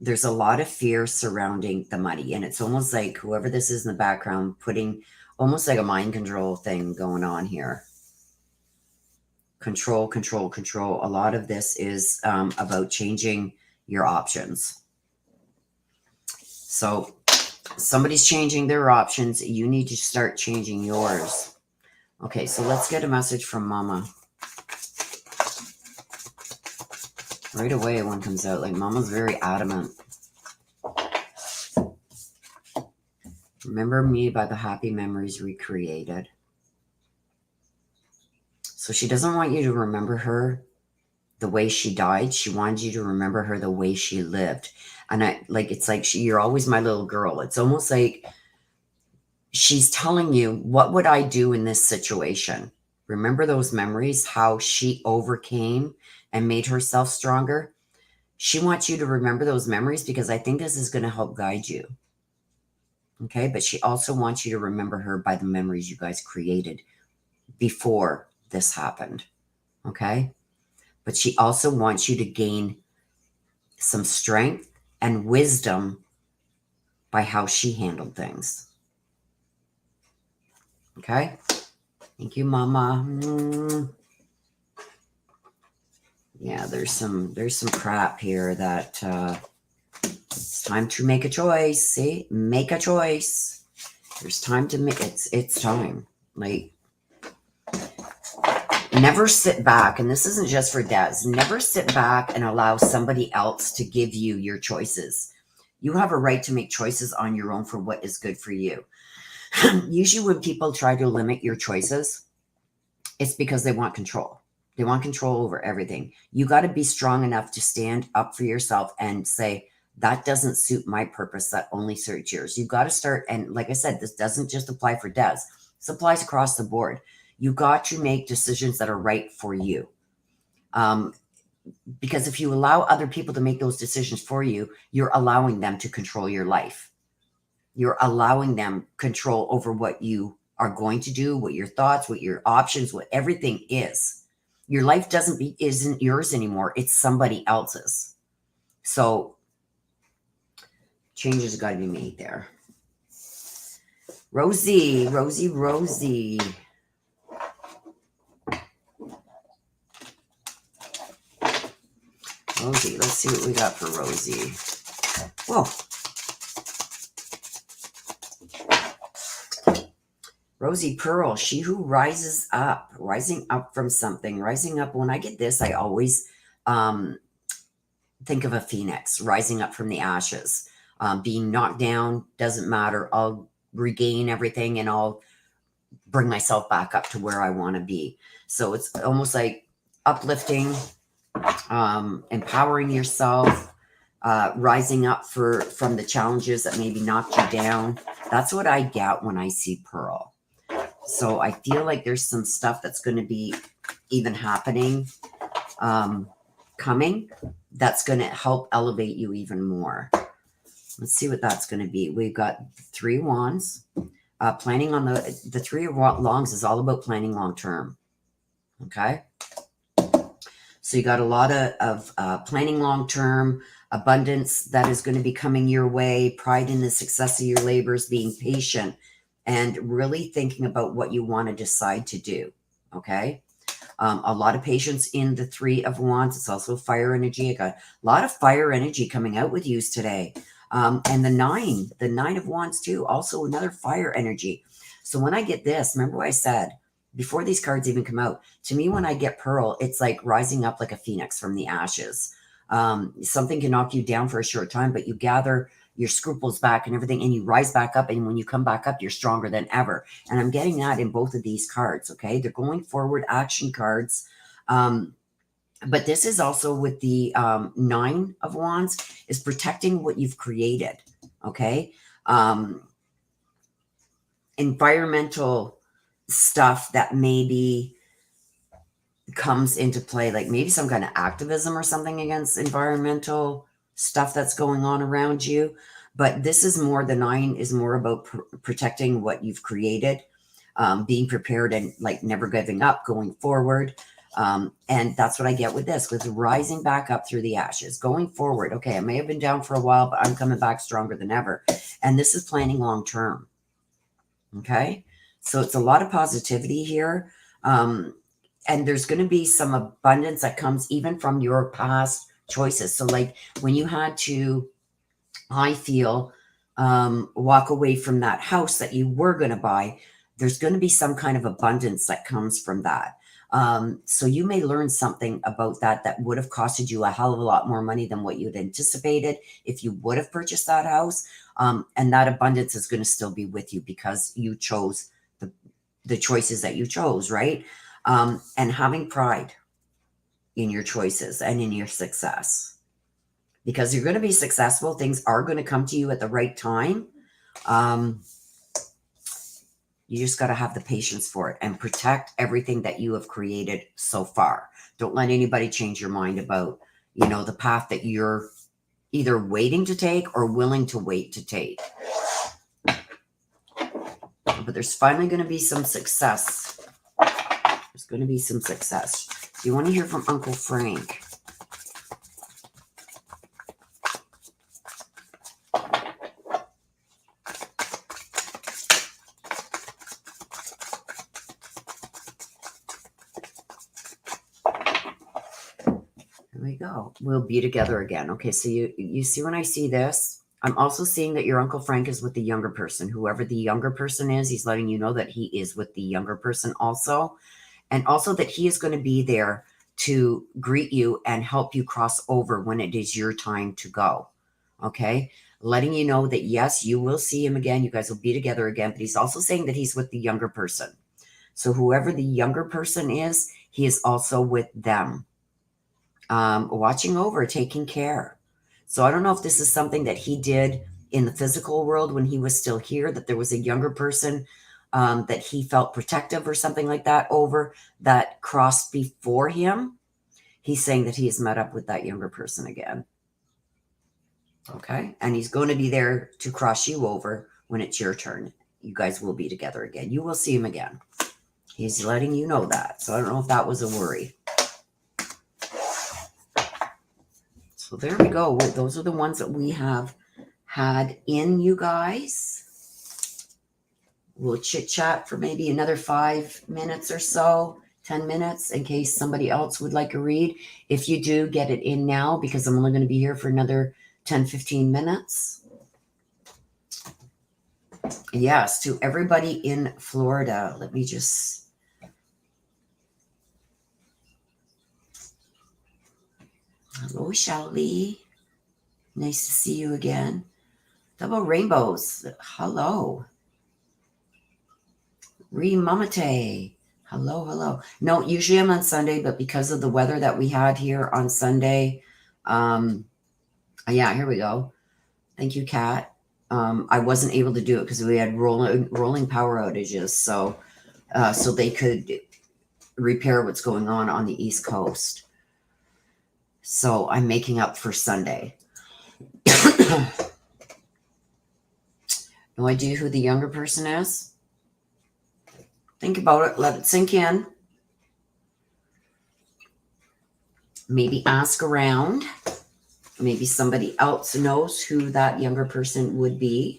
[SPEAKER 1] there's a lot of fear surrounding the money. And it's almost like whoever this is in the background putting almost like a mind control thing going on here. Control, control, control. A lot of this is about changing your options. So somebody's changing their options. You need to start changing yours. Okay, so let's get a message from Mama. Right away, one comes out. Like, Mama's very adamant. Remember me by the happy memories recreated. So she doesn't want you to remember her the way she died. She wanted you to remember her the way she lived. And it's like you're always my little girl. It's almost like she's telling you, what would I do in this situation? Remember those memories, how she overcame and made herself stronger? She wants you to remember those memories because I think this is going to help guide you. Okay, but she also wants you to remember her by the memories you guys created before this happened. Okay, but she also wants you to gain some strength and wisdom by how she handled things. Okay, thank you, Mama. Yeah, there's some crap here that it's time to make a choice. See, make a choice. There's time to make it's time. Like, never sit back, and this isn't just for Des. Never sit back and allow somebody else to give you your choices. You have a right to make choices on your own for what is good for you. Usually when people try to limit your choices, it's because they want control. They want control over everything. You got to be strong enough to stand up for yourself and say, that doesn't suit my purpose. That only suits yours. You got to start. And like I said, this doesn't just apply for Des. This applies across the board. You got to make decisions that are right for you. Because if you allow other people to make those decisions for you, you're allowing them to control your life. You're allowing them control over what you are going to do, what your thoughts, what your options, what everything is. Your life isn't yours anymore. It's somebody else's. So changes got to be made there. Rosie. Rosie, let's see what we got for Rosie. Whoa. Rosie Pearl, she who rises up, rising up from something, rising up. When I get this, I always think of a phoenix rising up from the ashes, being knocked down, doesn't matter. I'll regain everything and I'll bring myself back up to where I want to be. So it's almost like uplifting, empowering yourself, rising up from the challenges that maybe knocked you down. That's what I get when I see Pearl. So I feel like there's some stuff that's going to be even happening, coming, that's going to help elevate you even more. Let's see what that's going to be. We've got 3 wands. Planning on the 3 of wands is all about planning long term. Okay. So you got a lot of planning long term, abundance that is going to be coming your way, pride in the success of your labors, being patient, and really thinking about what you want to decide to do. Okay. A lot of patience in the 3 of wands. It's also fire energy. I got a lot of fire energy coming out with you today. And the 9 of wands too, also another fire energy. So when I get this, remember what I said before these cards even come out, to me, when I get Pearl, it's like rising up like a phoenix from the ashes. Something can knock you down for a short time, but you gather your scruples back and everything, and you rise back up. And when you come back up, you're stronger than ever. And I'm getting that in both of these cards. Okay. They're going forward action cards. But this is also with the 9 of wands is protecting what you've created. Okay. Environmental stuff that maybe comes into play, like maybe some kind of activism or something against environmental stuff that's going on around you. But this is more, the 9 is more about protecting what you've created, being prepared and like never giving up, going forward. And that's what I get with this, with rising back up through the ashes, going forward. Okay, I may have been down for a while, but I'm coming back stronger than ever. And this is planning long term. Okay, so it's a lot of positivity here. And there's going to be some abundance that comes even from your past choices. So, like when you had to, I feel, walk away from that house that you were going to buy, there's going to be some kind of abundance that comes from that. So you may learn something about that that would have costed you a hell of a lot more money than what you'd anticipated if you would have purchased that house. And that abundance is going to still be with you because you chose the choices that you chose, right? And having pride in your choices and in your success, because you're going to be successful. Things are going to come to you at the right time. You just got to have the patience for it and protect everything that you have created so far. Don't let anybody change your mind about, the path that you're either waiting to take or willing to wait to take. But there's finally going to be some success. There's going to be some success. Do you want to hear from Uncle Frank? Here we go. We'll be together again. Okay, so you see when I see this, I'm also seeing that your Uncle Frank is with the younger person. Whoever the younger person is, he's letting you know that he is with the younger person also. And also that he is going to be there to greet you and help you cross over when it is your time to go. Okay? Letting you know that, yes, you will see him again. You guys will be together again. But he's also saying that he's with the younger person. So whoever the younger person is, he is also with them. Watching over, taking care. So I don't know if this is something that he did in the physical world when he was still here, that there was a younger person that he felt protective or something like that over, that crossed before him. He's saying that he has met up with that younger person again. Okay. And he's going to be there to cross you over when it's your turn. You guys will be together again. You will see him again. He's letting you know that. So I don't know if that was a worry. So there we go. Those are the ones that we have had in, you guys. We'll chit chat for maybe another 5 minutes or so, 10 minutes, in case somebody else would like a read. If you do, get it in now, because I'm only going to be here for another 10, 15 minutes. Yes, to everybody in Florida, let me just... Hello, Shelly. Nice to see you again. Double rainbows. Hello. Remamate. Hello, hello. No, usually I'm on Sunday, but because of the weather that we had here on Sunday, yeah, here we go. Thank you, Kat. I wasn't able to do it because we had rolling power outages, so they could repair what's going on the East Coast. So I'm making up for Sunday. No idea who the younger person is? Think about it. Let it sink in. Maybe ask around. Maybe somebody else knows who that younger person would be.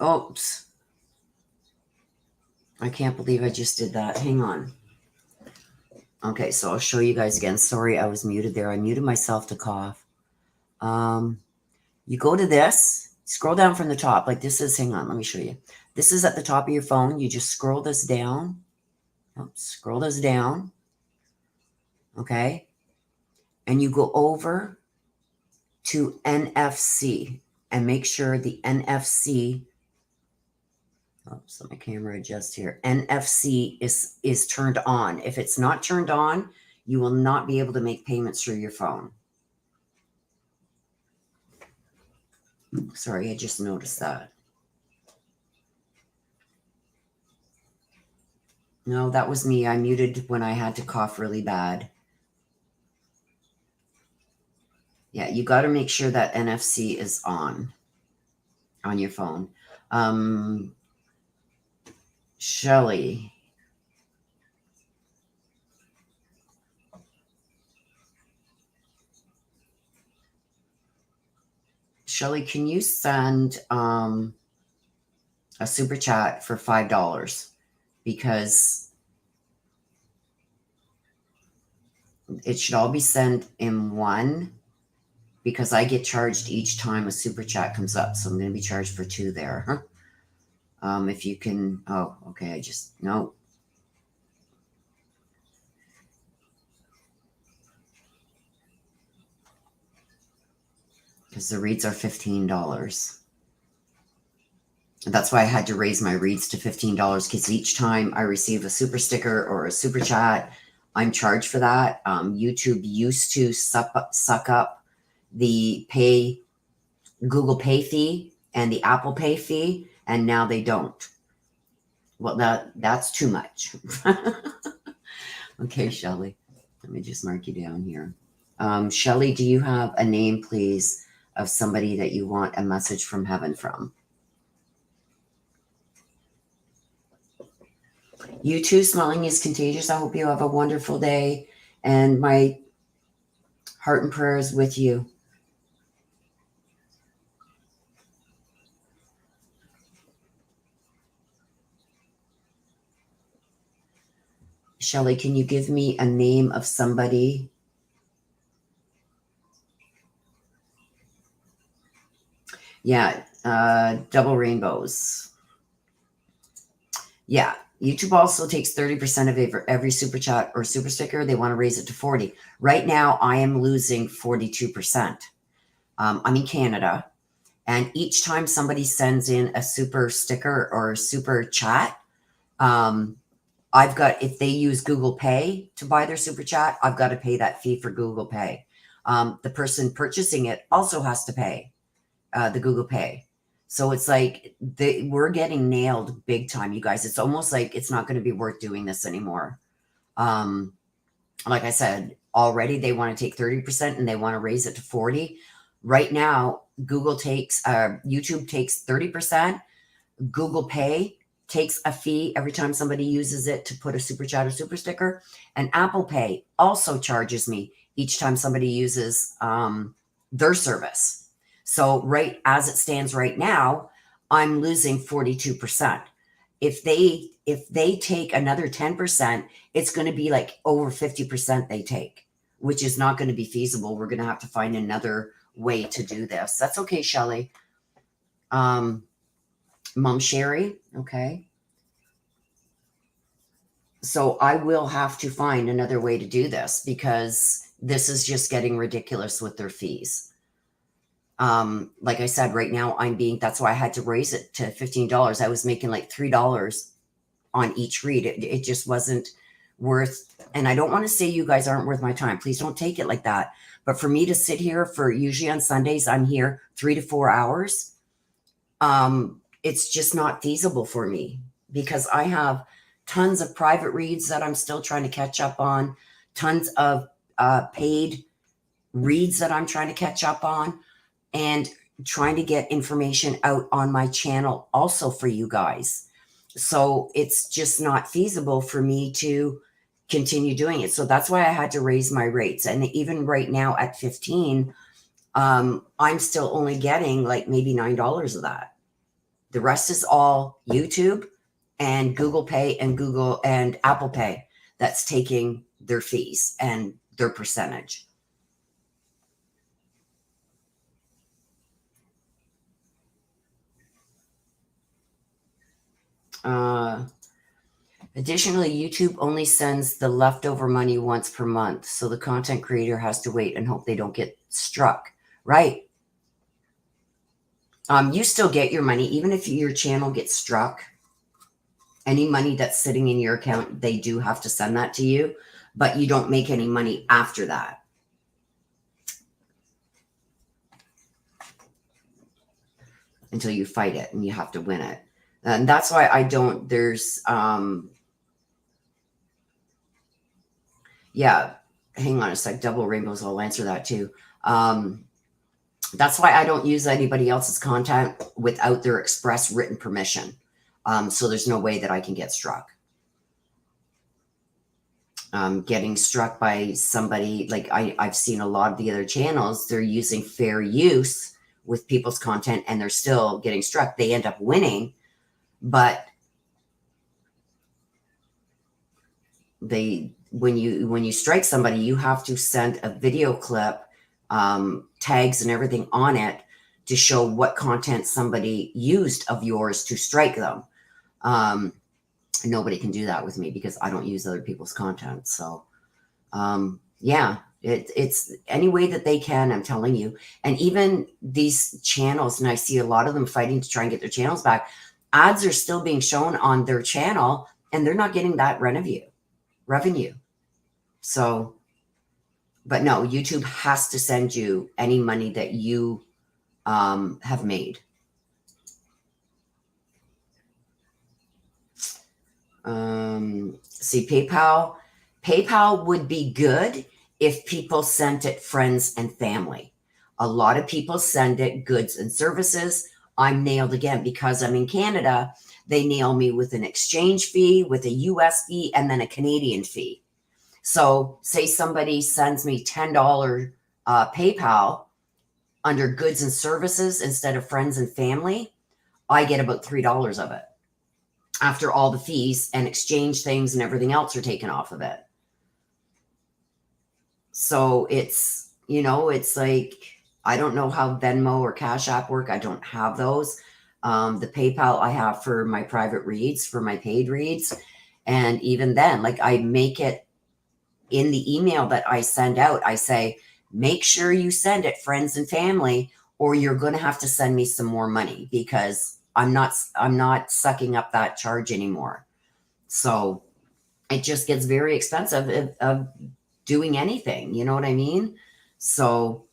[SPEAKER 1] Oops. I can't believe I just did that. Hang on. Okay, so I'll show you guys again. Sorry, I was muted there. I muted myself to cough. You go to this, scroll down from the top. Like this is, hang on, let me show you. This is at the top of your phone. You just scroll this down. Oops, scroll this down. Okay. And you go over to NFC and make sure the NFC, oops, let my camera adjust here. NFC is turned on. If it's not turned on, you will not be able to make payments through your phone. Sorry, I just noticed that. No, that was me. I muted when I had to cough really bad. Yeah, you got to make sure that NFC is on your phone. Shelly. Shelly, can you send a super chat for $5? Because it should all be sent in one, because I get charged each time a super chat comes up. So I'm going to be charged for 2 there. If you can, oh, okay. No. Because the reads are $15. That's why I had to raise my reads to $15, because each time I receive a super sticker or a super chat, I'm charged for that. YouTube used to suck up the Google Pay fee and the Apple Pay fee, and now they don't. Well, that's too much. Okay, Shelly. Let me just mark you down here. Shelly, do you have a name, please, of somebody that you want a message from heaven from? You too, smiling is contagious. I hope you have a wonderful day, and my heart and prayers with you. Shelly, can you give me a name of somebody? Yeah, double rainbows. Yeah, YouTube also takes 30% of every super chat or super sticker. They want to raise it to 40. Right now, I am losing 42%. I'm in Canada, and each time somebody sends in a super sticker or a super chat, I've got, if they use Google Pay to buy their super chat, I've got to pay that fee for Google Pay. The person purchasing it also has to pay the Google Pay. So it's like we're getting nailed big time, you guys. It's almost like it's not going to be worth doing this anymore. Like I said, already they want to take 30% and they want to raise it to 40. Right now, YouTube takes 30%. Google Pay takes a fee every time somebody uses it to put a super chat or super sticker. And Apple Pay also charges me each time somebody uses their service. So right as it stands right now, I'm losing 42%. If they take another 10%, it's going to be like over 50% they take, which is not going to be feasible. We're going to have to find another way to do this. That's okay, Shelly. Mom Sherry, okay. So I will have to find another way to do this, because this is just getting ridiculous with their fees. Like I said, right now that's why I had to raise it to $15. I was making like $3 on each read. It just wasn't worth, and I don't want to say you guys aren't worth my time. Please don't take it like that. But for me to sit here for, usually on Sundays, I'm here 3 to 4 hours. It's just not feasible for me, because I have tons of private reads that I'm still trying to catch up on, tons of paid reads that I'm trying to catch up on, and trying to get information out on my channel also for you guys. So it's just not feasible for me to continue doing it. So that's why I had to raise my rates. And even right now at 15, I'm still only getting like maybe $9 of that. The rest is all YouTube and Google Pay and Google and Apple Pay that's taking their fees and their percentage. Additionally, YouTube only sends the leftover money once per month, so the content creator has to wait and hope they don't get struck. Right. You still get your money, even if your channel gets struck. Any money that's sitting in your account, they do have to send that to you, but you don't make any money after that. Until you fight it and you have to win it. And that's why I don't, there's, yeah, hang on a sec, double rainbows, I'll answer that too. That's why I don't use anybody else's content without their express written permission. So there's no way that I can get struck. Getting struck by somebody, like I've seen a lot of the other channels, they're using fair use with people's content and they're still getting struck. They end up winning, but when you strike somebody, you have to send a video clip, tags and everything on it to show what content somebody used of yours to strike them. Nobody can do that with me because I don't use other people's content. So, yeah, it's any way that they can, I'm telling you. And even these channels, and I see a lot of them fighting to try and get their channels back, ads are still being shown on their channel and they're not getting that revenue. So, but no, YouTube has to send you any money that you have made. See, PayPal would be good if people sent it friends and family. A lot of people send it goods and services. I'm nailed again because I'm in Canada. They nail me with an exchange fee, with a US fee, and then a Canadian fee. So say somebody sends me $10 PayPal under goods and services instead of friends and family, I get about $3 of it after all the fees and exchange things and everything else are taken off of it. So it's, it's like, I don't know how Venmo or Cash App work. I don't have those. The PayPal I have for my private reads, for my paid reads. And even then, like I make it in the email that I send out, I say, make sure you send it friends and family, or you're going to have to send me some more money because I'm not sucking up that charge anymore. So it just gets very expensive of doing anything. You know what I mean? So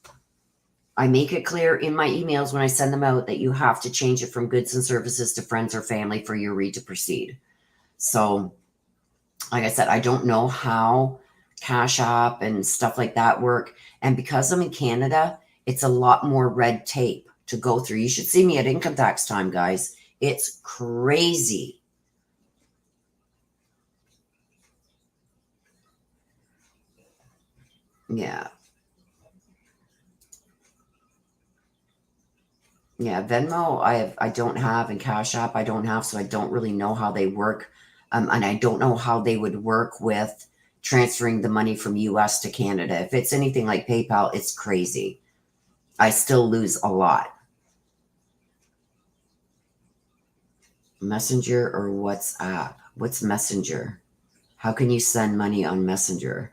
[SPEAKER 1] I make it clear in my emails when I send them out that you have to change it from goods and services to friends or family for your read to proceed. So like I said, I don't know how Cash App and stuff like that work. And because I'm in Canada, it's a lot more red tape to go through. You should see me at income tax time, guys. It's crazy. Yeah. Yeah, Venmo, I don't have, and Cash App I don't have, so I don't really know how they work. And I don't know how they would work with transferring the money from US to Canada. If it's anything like PayPal, it's crazy. I still lose a lot. Messenger or WhatsApp? What's Messenger? How can you send money on Messenger?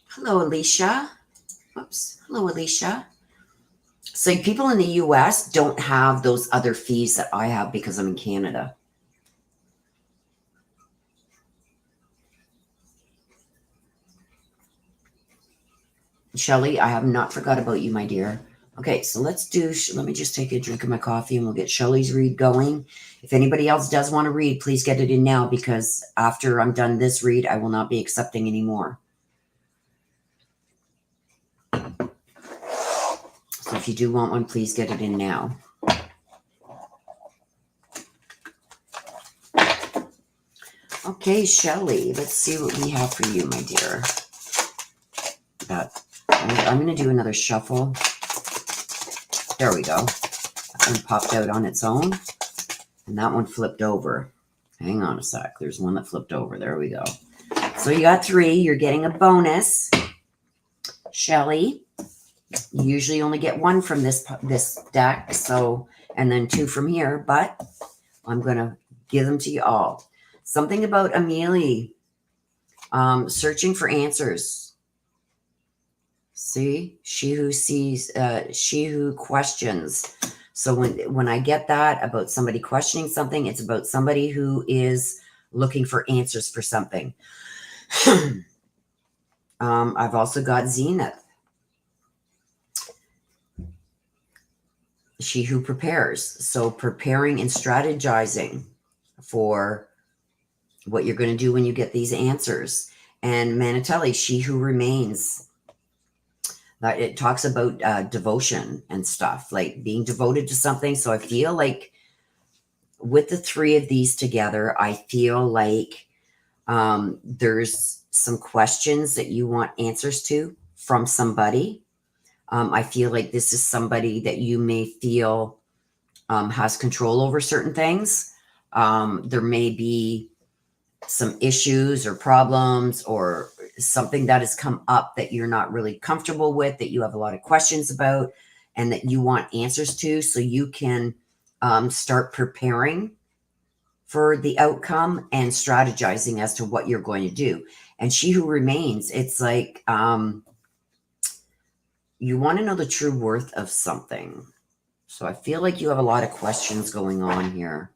[SPEAKER 1] Hello, Alicia. Oops. Hello, Alicia. So people in the US don't have those other fees that I have because I'm in Canada. Shelly, I have not forgot about you, my dear. Okay, so let me just take a drink of my coffee and we'll get Shelly's read going. If anybody else does want to read, please get it in now because after I'm done this read, I will not be accepting any more. So if you do want one, please get it in now. Okay, Shelley, let's see what we have for you, my dear. I'm going to do another shuffle. There we go. That one popped out on its own, and that one flipped over. Hang on a sec. There's one that flipped over. There we go. So you got 3. You're getting a bonus. Shelley, you usually only get 1 from this deck, so, and then 2 from here, but I'm going to give them to you all. Something about Amelie, searching for answers. See, she who sees, she who questions. So when I get that about somebody questioning something, it's about somebody who is looking for answers for something. I've also got Zenith. She who prepares. So preparing and strategizing for what you're going to do when you get these answers. And Manatelli, she who remains. It talks about devotion and stuff, like being devoted to something. So I feel like with the 3 of these together, I feel like there's some questions that you want answers to from somebody. I feel like this is somebody that you may feel has control over certain things. There may be some issues or problems or something that has come up that you're not really comfortable with, that you have a lot of questions about, and that you want answers to, so you can start preparing for the outcome and strategizing as to what you're going to do. And she who remains, it's like you want to know the true worth of something. So I feel like you have a lot of questions going on here.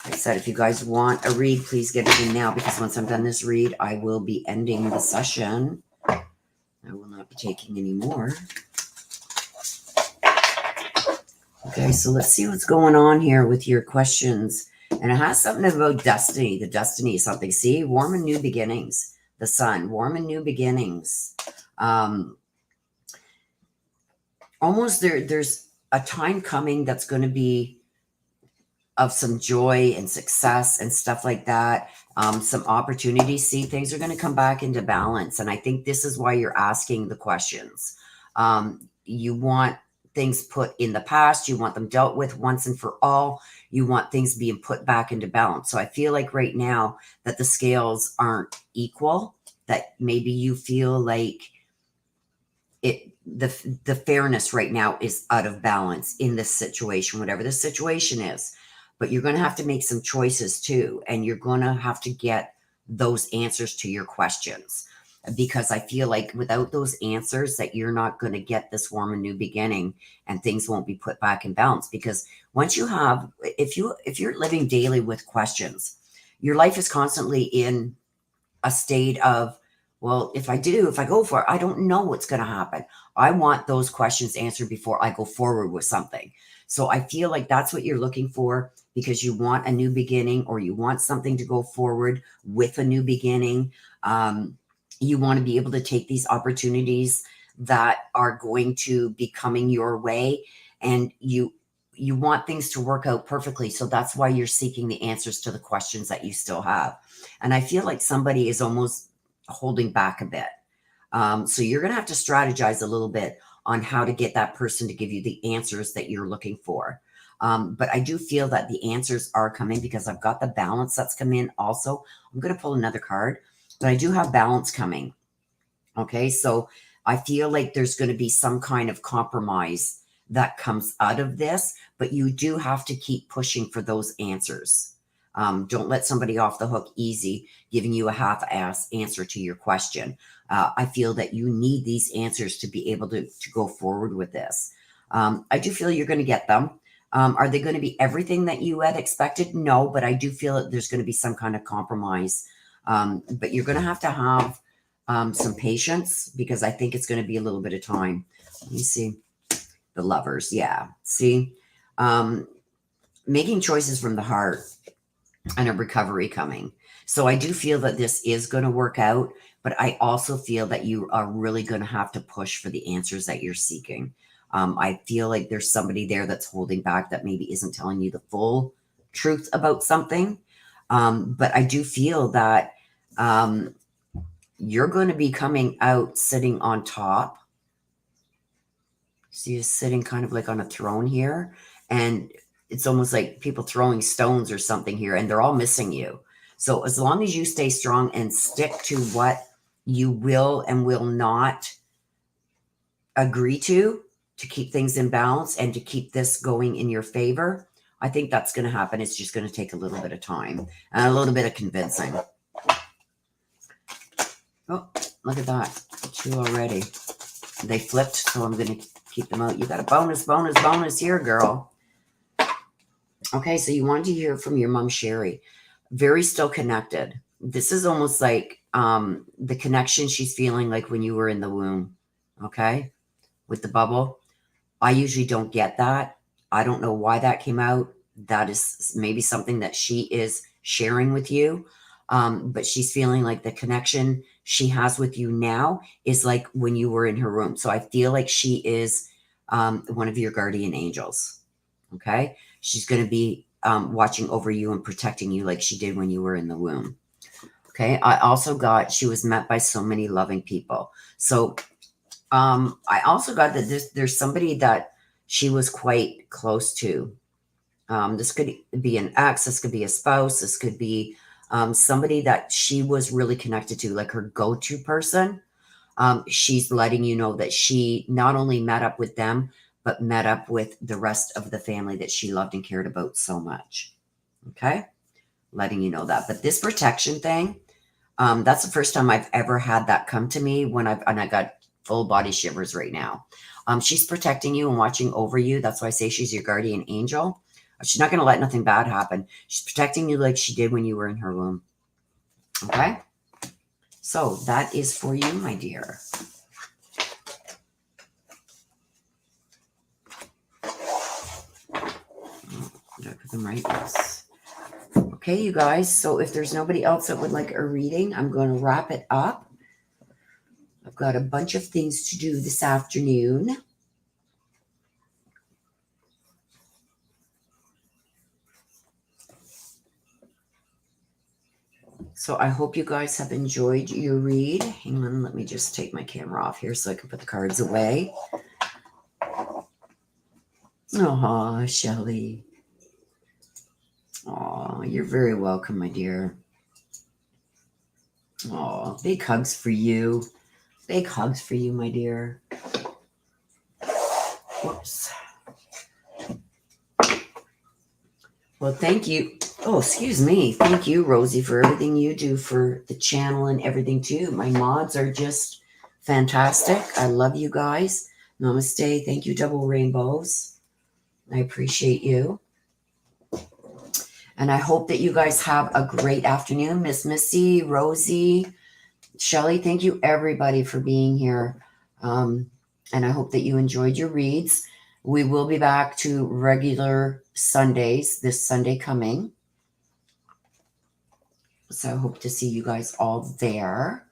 [SPEAKER 1] Like I said, if you guys want a read, please get it in now, because once I'm done this read, I will be ending the session. I will not be taking any more. Okay, so let's see what's going on here with your questions. And it has something about destiny. The destiny is something. See, warm and new beginnings. The sun, warm and new beginnings. Almost there's a time coming that's going to be of some joy and success and stuff like that. Some opportunities. See, things are going to come back into balance. And I think this is why you're asking the questions. You want things put in the past. You want them dealt with once and for all. You want things being put back into balance. So I feel like right now that the scales aren't equal, that maybe you feel like the fairness right now is out of balance in this situation, whatever the situation is. But you're going to have to make some choices too. And you're going to have to get those answers to your questions, because I feel like without those answers that you're not going to get this warm and new beginning, and things won't be put back in balance. Because once you have, if you're living daily with questions, your life is constantly in a state of, well, if I go for it, I don't know what's going to happen. I want those questions answered before I go forward with something. So I feel like that's what you're looking for, because you want a new beginning, or you want something to go forward with a new beginning. You want to be able to take these opportunities that are going to be coming your way, and you want things to work out perfectly. So that's why you're seeking the answers to the questions that you still have. And I feel like somebody is almost holding back a bit. So you're going to have to strategize a little bit on how to get that person to give you the answers that you're looking for. But I do feel that the answers are coming, because I've got the balance that's come in also. I'm going to pull another card, but I do have balance coming. Okay, so I feel like there's going to be some kind of compromise that comes out of this, but you do have to keep pushing for those answers. Don't let somebody off the hook easy, giving you a half-ass answer to your question. I feel that you need these answers to be able to go forward with this. I do feel you're going to get them. Are they going to be everything that you had expected? No, but I do feel that there's going to be some kind of compromise. But you're going to have some patience, because I think it's going to be a little bit of time. Let me see. The Lovers. Yeah. See, making choices from the heart and a recovery coming. So I do feel that this is going to work out, but I also feel that you are really going to have to push for the answers that you're seeking. I feel like there's somebody there that's holding back, that maybe isn't telling you the full truth about something. But I do feel that you're going to be coming out sitting on top. So you're sitting kind of like on a throne here. And it's almost like people throwing stones or something here, and they're all missing you. So as long as you stay strong and stick to what you will and will not agree to keep things in balance and to keep this going in your favor, I think that's going to happen. It's just going to take a little bit of time and a little bit of convincing. Oh, look at that. 2 already. They flipped, so I'm going to keep them out. You got a bonus here, girl. Okay, so you wanted to hear from your mom, Sherry. Very still connected. This is almost like the connection she's feeling like when you were in the womb, okay, with the bubble. I usually don't get that. I don't know why that came out. That is maybe something that she is sharing with you. But she's feeling like the connection she has with you now is like when you were in her room. So I feel like she is one of your guardian angels. Okay. She's going to be watching over you and protecting you like she did when you were in the womb. Okay. I also got, she was met by so many loving people. So I also got that there's somebody that she was quite close to. This could be an ex, this could be a spouse, this could be somebody that she was really connected to, like her go-to person. She's letting you know that she not only met up with them, but met up with the rest of the family that she loved and cared about so much. Okay? Letting you know that. But this protection thing, that's the first time I've ever had that come to me and I got full body shivers right now. She's protecting you and watching over you. That's why I say she's your guardian angel. She's not going to let nothing bad happen. She's protecting you like she did when you were in her womb. Okay? So that is for you, my dear. Did I put them right? Yes. Okay, you guys. So if there's nobody else that would like a reading, I'm going to wrap it up. I've got a bunch of things to do this afternoon. So I hope you guys have enjoyed your read. Hang on, let me just take my camera off here so I can put the cards away. Oh, Shelly. Oh, you're very welcome, my dear. Oh, big hugs for you. Big hugs for you, my dear. Whoops. Well, thank you. Oh, excuse me. Thank you, Rosie, for everything you do for the channel and everything, too. My mods are just fantastic. I love you guys. Namaste. Thank you, Double Rainbows. I appreciate you. And I hope that you guys have a great afternoon. Miss Missy, Rosie, Shelly, thank you, everybody, for being here. And I hope that you enjoyed your reads. We will be back to regular Sundays this Sunday coming. So I hope to see you guys all there.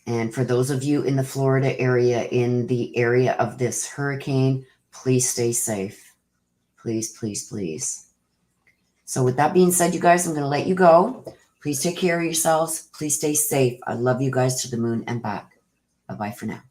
[SPEAKER 1] And for those of you in the Florida area, in the area of this hurricane, please stay safe. Please, please, please. So with that being said, you guys, I'm going to let you go. Please take care of yourselves. Please stay safe. I love you guys to the moon and back. Bye-bye for now.